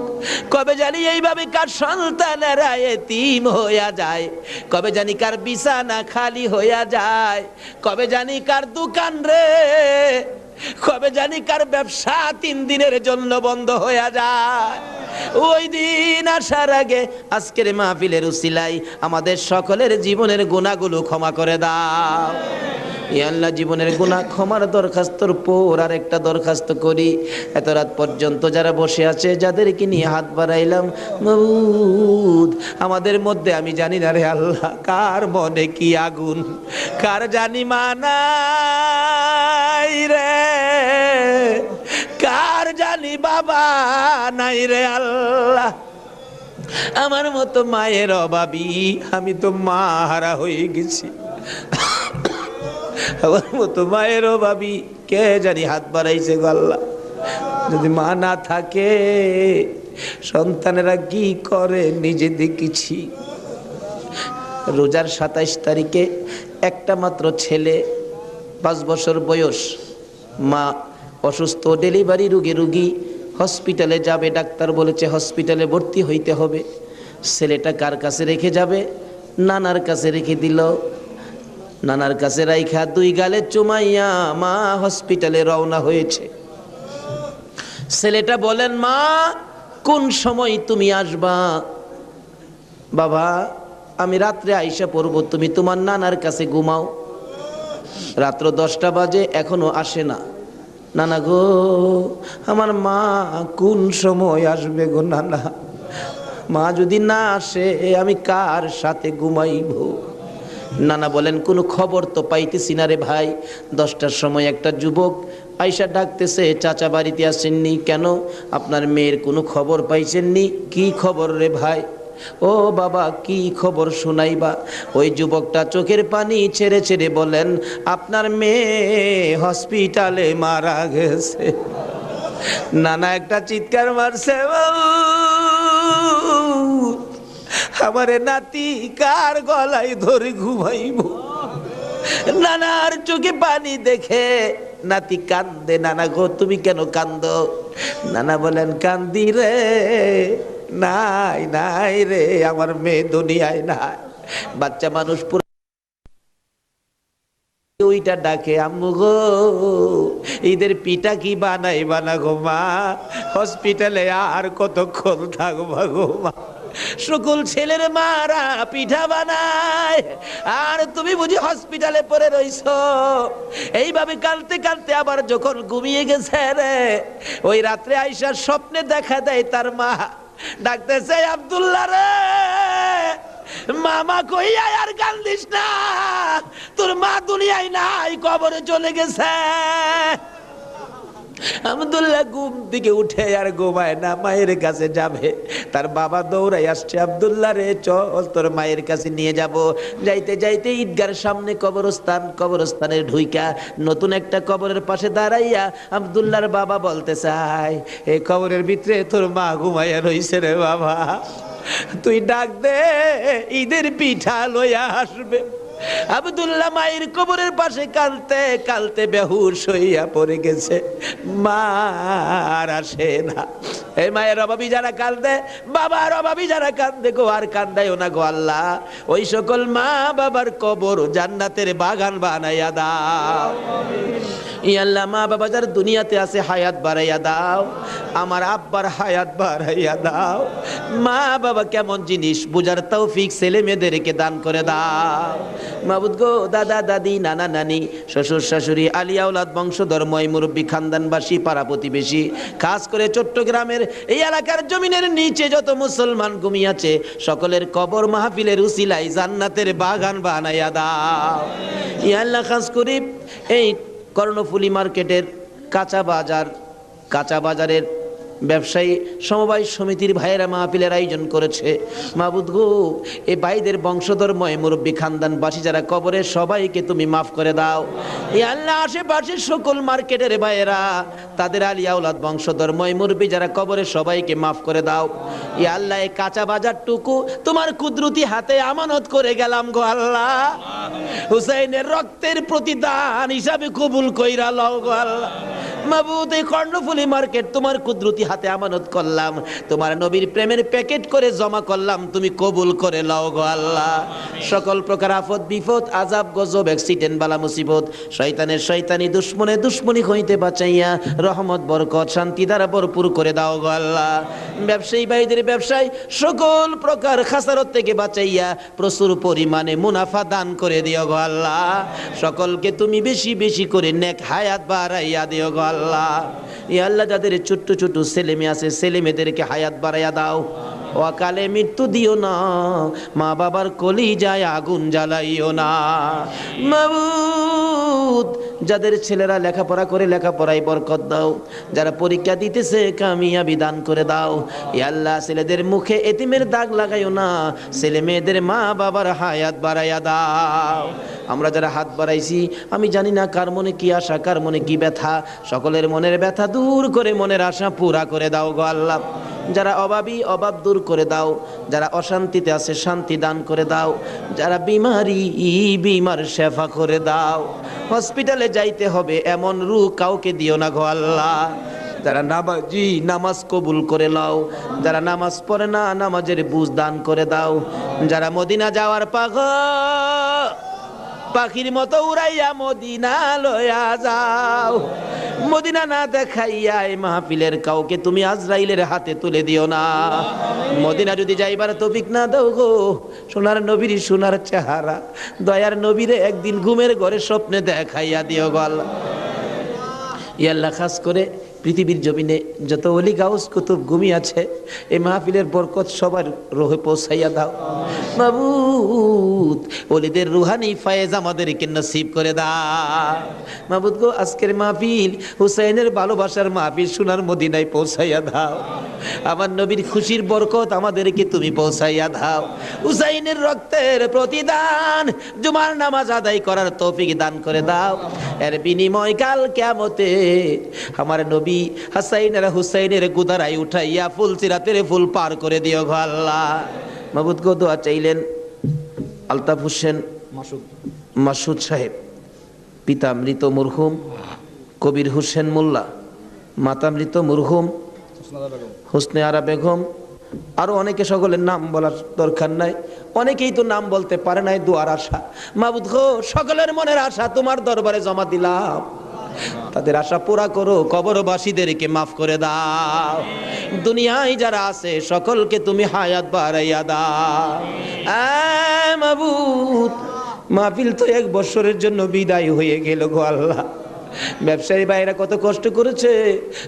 Speaker 1: কবে জানি এইভাবে কার সন্তানেরা এতিম হইয়া যায়, কবে জানি কার বিছানা খালি হইয়া যায়, কবে জানি কার দোকান রে, কবে জানি কার ব্যবসা 3 দিনের জন্য বন্ধ হইয়া যায়। ওই দিন আসার আগে আজকের মাহফিলের উসিলাই আমাদের সকলের জীবনের গুনাহগুলো ক্ষমা করে দাও। ইয়া আল্লাহ, জীবনের গুনাহ ক্ষমার দরখাস্তর পর আর একটা দরখাস্ত করি, এত রাত পর্যন্ত যারা বসে আছে, যাদেরকে নিয়ে হাত বাড়াইলাম, মাবুদ, আমাদের মধ্যে আমি জানি না রে আল্লাহ, কার মনে কি আগুন, কার জানি মানাই রে, কার জানি বাবা নাই রে আল্লাহ। আমার মতো মায়ের অভাবী, আমি তো মা হারা হয়ে গেছি। আমার মতো মায়ের অভাবী কে জানি হাত বাড়াইছে গো আল্লাহ। যদি মা না থাকে সন্তানেরা কি করে নিজে দেখেছি। রোজার 27 তারিখে একটা মাত্র ছেলে, 5 বছর বয়স, মা অসুস্থ, ডেলিভারি রুগী, হসপিটালে যাবে, ডাক্তার বলেছে হসপিটালে ভর্তি হইতে হবে। ছেলেটা কার কাছে রেখে যাবে? নানার কাছে রেখে দিল। নানার কাছে রাইখা 2 গালে চুমাইয়া মা হসপিটালে রওনা হয়েছে। ছেলেটা বলেন, মা কোন সময় তুমি আসবা? বাবা, আমি রাত্রে আইসা পড়ব, তুমি তোমার নানার কাছে ঘুমাও। রাত্র 10টা বাজে, এখনো আসে না। নানা গো, আমার মা কোন সময় আসবে গো নানা? মা যদি না আসে আমি কার সাথে ঘুমাইব? নানা বলেন, কোনো খবর তো পাইতেছি না রে ভাই। 10টার সময় একটা যুবক আইসা ডাকতেছে, চাচা বাড়িতে আসেননি কেন? আপনার মেয়ের কোনো খবর পাইছেননি? কি খবর রে ভাই? ও বাবা, কি খবর শোনাইবা? ওই যুবকটা চোখের পানি ছেড়ে ছেড়ে বলেন, আপনার মেয়ে হসপিটালে মারা গেছে। নানা একটা চিৎকার মারছে, আমারে নাতি কার গলায় ধরে ঘুমাইব? নানার চোখে পানি দেখে নাতি কান্দে। নানা গো, তুমি কেন কান্দো? নানা বলেন, কান্দি রে, নাই নাই রে, আমার মেয়ে দুনিয়ায় নাই। বাচ্চা মানুষ পুরো ওইটা ডাকে, আম্মু গো, ঈদের পিঠা কি বানাইবা না গো মা? হসপিটালে আর কতক্ষণ থাকবা গো মা? সকল ছেলের মারা পিঠা বানায়, আর তুমি বুঝি হসপিটালে পড়ে রইছো। এইভাবে কাঁদতে কাঁদতে আবার যখন ঘুমিয়ে গেছে রে, ওই রাত্রে আইসার স্বপ্নে দেখা দেয় তার মা ডাকতেছে, আব্দুল্লাহ রে, মামা কইয়া আর কান্দিস না, তোর মা দুনিয়ায় নাই, কবরে চলে গেছে। আব্দুল্লাহ ঘুম থেকে উঠে আর ঘুমায় না, মায়ের কাছে যাবে। তার বাবা দৌড়াই আসছে, আব্দুল্লাহ রে চল তোর মায়ের কাছে নিয়ে যাব। যাইতে যাইতে ঈদগার সামনে কবরস্থান, কবরস্থানের ঢুইকা নতুন একটা কবরের পাশে দাঁড়াইয়া আব্দুল্লাহর বাবা বলতে চায়, এই কবরের ভিতরে তোর মা ঘুমাইয়া রইছে রে বাবা, তুই ডাক দে, ঈদের পিঠা লইয়া আসবে। আব্দুল্লাহ মায়ের কবরের পাশে কালতে কালতে বেহুশ হইয়া পড়ে গেছে, মা আর আসে না। এই মায়ের অভাবী যারা কান্দে, বাবার অভাবী যারা কান্দে গো, আর কান্দাইও না গো আল্লাহ, ওই সকল মা বাবার কবর জান্নাতের বাগান বানাইয়া দাও। ই আল্লাহ, মা বাবা যারা দুনিয়াতে আছে হায়াত বাড়াইয়া দাও, আমার আব্বার হায়াত বাড়াইয়া দাও। মা বাবা কেমন জিনিস বুঝার তৌফিক ছেলে মেয়েদেরকে দান করে দাও। মাবুদ গো, দাদা দাদি, নানা নানি, শ্বশুর শাশুড়ি, আলিয়া আওলাদ, বংশধর, ময় মুরব্বী, খানদানবাসী, পাড়া প্রতিবেশী, খাস করে চট্টগ্রামের এই এলাকার জমিনের নিচে যত মুসলমান ঘুমিয়েছে, সকলের কবর মাহফিলের উসিলায় জান্নাতের বাগান বানাইয়া দাও। ই আল্লাহ, খাস করি এই কর্ণফুলী মার্কেটের কাঁচা বাজারের ব্যবসায়ী সমবায় সমিতির ভাইয়েরা মাহফিলের আয়োজন করেছে। মাবুদ গো, এই ভাইদের বংশধর, ময় মুরব্বী, খানদানবাসী যারা কবরে, সবাইকে তুমি মাফ করে দাও। এই আল্লাহ, আশেপাশের সকল মার্কেটের ভাইয়েরা, তাদের আলিয়া আওলাদ, বংশধর, ময় মুরব্বী যারা কবরে, সবাইকে মাফ করে দাও। এই আল্লাহ, এই কাঁচা বাজারটুকু তোমার কুদরতি হাতে আমানত করে গেলাম গো আল্লাহ, হুসাইনের রক্তের প্রতিদান হিসাবে কবুল কইরা লও গো আল্লাহ। মাবুদ, এই কর্ণফুলী মার্কেট তোমার কুদরতি হাতে আমানত করলাম, তোমার নবীর প্রেমের প্যাকেট করে জমা করলাম, তুমি কবুল করে লও গো আল্লাহ। সকল প্রকার আফত বিপদ, আযাব গজব, অ্যাক্সিডেন্ট, বালা মুসিবত, শয়তানের শয়তানি, দুশ্মনে দুশ্মনী হইতে বাঁচাইয়া রহমত, বরকত, শান্তি দ্বারা ভরপুর করে দাও গো আল্লাহ। ব্যবসায়ী ভাইদের ব্যবসায় সকল প্রকার খাসারত থেকে বাঁচাইয়া প্রচুর পরিমাণে মুনাফা দান করে দিও গো আল্লাহ। সকলকে তুমি বেশি বেশি করে নেক হায়াত বাড়াইয়া দিও গো আল্লাহ। ইয়া আল্লাহ, যাদের ছোট্ট ছোট ছেলে মেয়ে আছে, ছেলে মেয়েদেরকে হায়াত বাড়াইয়া দাও, অকালে মৃত্যু দিও না, মা বাবার কলিজায় আগুন জ্বালাইও না। মাবুদ, যাদের ছেলেরা লেখাপড়া করে লেখাপড়ায় বরকত দাও, যারা পরীক্ষা দিতেছে কামিয়াবি দান করে দাও। ইয়া আল্লাহ, ছেলেদের মুখে এতিমের দাগ লাগাইও না, ছেলে মেয়েদের মা বাবার হায়াত বাড়াইয়া দাও। আমরা যারা হাত বাড়াইছি, আমি জানি না কার মনে কি আশা, কার মনে কি ব্যথা, সকলের মনের ব্যথা দূর করে মনের আশা পুরা করে দাও গো আল্লাহ। যারা অভাবী, অভাব দূর করে দাও, যারা অশান্তিতে আছে শান্তি দান করে দাও, যারা বিমার শেফা করে দাও। হসপিটালে যাইতে হবে এমন রূহ কাউকে দিও না গো আল্লাহ। যারা নামাজি, নামাজ কবুল করে নাও, যারা নামাজ পড়ে না, নামাজের বুঝ দান করে দাও। যারা মদিনা যাওয়ার পাখির মতো উড়াইয়া মদিনা লয়া যাও, মদিনা না দেখাইয়া এই মাহফিলের কাউকে তুমি আজরাইলের হাতে তুলে দিও না। মদিনা যদি যাইবার তৌফিক না দাও গো, সোনার নবীর সোনার চেহারা, দয়ার নবীরে একদিন ঘুমের ঘরে স্বপ্নে দেখাইয়া দিও গো আল্লাহ। ইয়া আল্লাহ, খাস করে পৃথিবীর জমিনে যত ওলি গাউস কুতুব ঘুমিয়ে আছে, এই মাহফিলের বরকত সবার রোহে পৌঁছাইয়া দাও। মাবুদ, ওলিদের রুহানি ফায়েজ আমাদেরকে নসিব করে দাও। মাবুদ গো, আজকের মাহফিল হুসাইনের ভালোবাসার মাহফিল, সোনার মদিনায় পৌঁছাইয়া দাও। আমার নবীর খুশির বরকত আমাদেরকে তুমি পৌঁছাইয়া দাও। হুসাইনের রক্তের প্রতিদান জুমার নামাজ আদায় করার তৌফিক দান করে দাও। এর বিনিময় কাল কিয়ামতে আমার নবী হাসাইন আর হুসাইনের গুদারাই উঠাইয়া ফুল সিরাতের ফুল পার করে দিও গো আল্লাহ। মাবুদ গো, দোয়া চাইলেন আলতাফ হোসেন মাসুদ সাহেব, পিতা মৃত মরহুম কবির হোসেন মোল্লা, মাতা মৃত মরহুম হোসনে আরা বেগম, আরো অনেকে, সকলের নাম বলার দরকার নাই, অনেকেই তো নাম বলতে পারে নাই। দোয়ার আশা মাবুদ গো, সকলের মনের আশা তোমার দরবারে জমা দিলাম, তাদের আশা পুরা করো, কবরবাসীদেরকে মাফ করে দাও। দুনিয়ায় যারা আছে সকলকে তুমি হায়াত বাড়াইয়া দাও। মাবুদ, মাহফিল তো 1 বছরের জন্য বিদায় হয়ে গেল গো আল্লাহ, ব্যবসায়ী ভাইরা কত কষ্ট করেছে।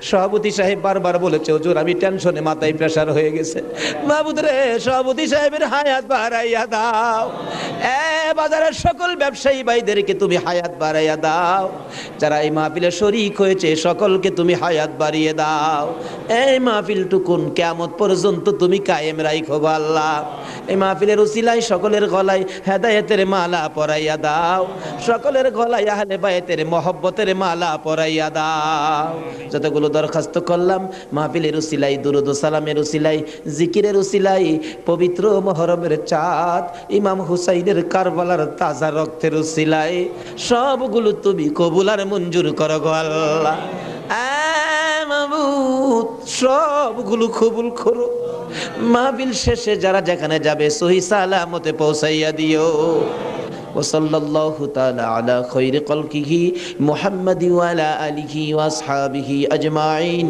Speaker 1: সভাপতি সাহেব বারবার বলেছে, হুজুর আমি টেনশনে মাথায় প্রেসার হয়ে গেছে। মাহমুদ রে, সভাপতি সাহেবের হায়াত বাড়াইয়া দাও। বাজারের সকল ব্যবসায়ী ভাইদেরকে তুমি হায়াত বাড়াইয়া দাও। যারা এই মাহফিলে শরীক হয়েছে সকলকে তুমি হায়াত বাড়িয়ে দাও। এই মাহফিলটুকুন কিয়ামত পর্যন্ত তুমি কায়েম রাখো গো আল্লাহ। এই মাহফিলের উসিলায় সকলের গলায় হেদায়েতের মালা পরাইয়া দাও, সকলের গলায় আহলে বায়তের মহব্বতের মালা পরাইয়া দাও। যতগুলো দরখাস্ত করলাম মাহফিলের উসিলাই, দুরুদ ও সালামের উসিলাই, জিকিরের উসিলাই, পবিত্র মুহররমের চাঁদ ইমাম হুসাইনের কারবালার তাজা রক্তের উসিলাই সবগুলো তুমি কবুল আর মঞ্জুর করো গো আল্লাহ। মাবুদ সবগুলো কবুল করো। মাহফিল শেষে যারা যেখানে যাবে সহি সালামতে পৌঁছাইয়া দিও। ওয়াসাল্লাল্লাহু তাআলা আলা খায়রি খালকিহি মুহাম্মাদি ওয়া আলা আলিহি ওয়া আসহাবিহি আজমাইন।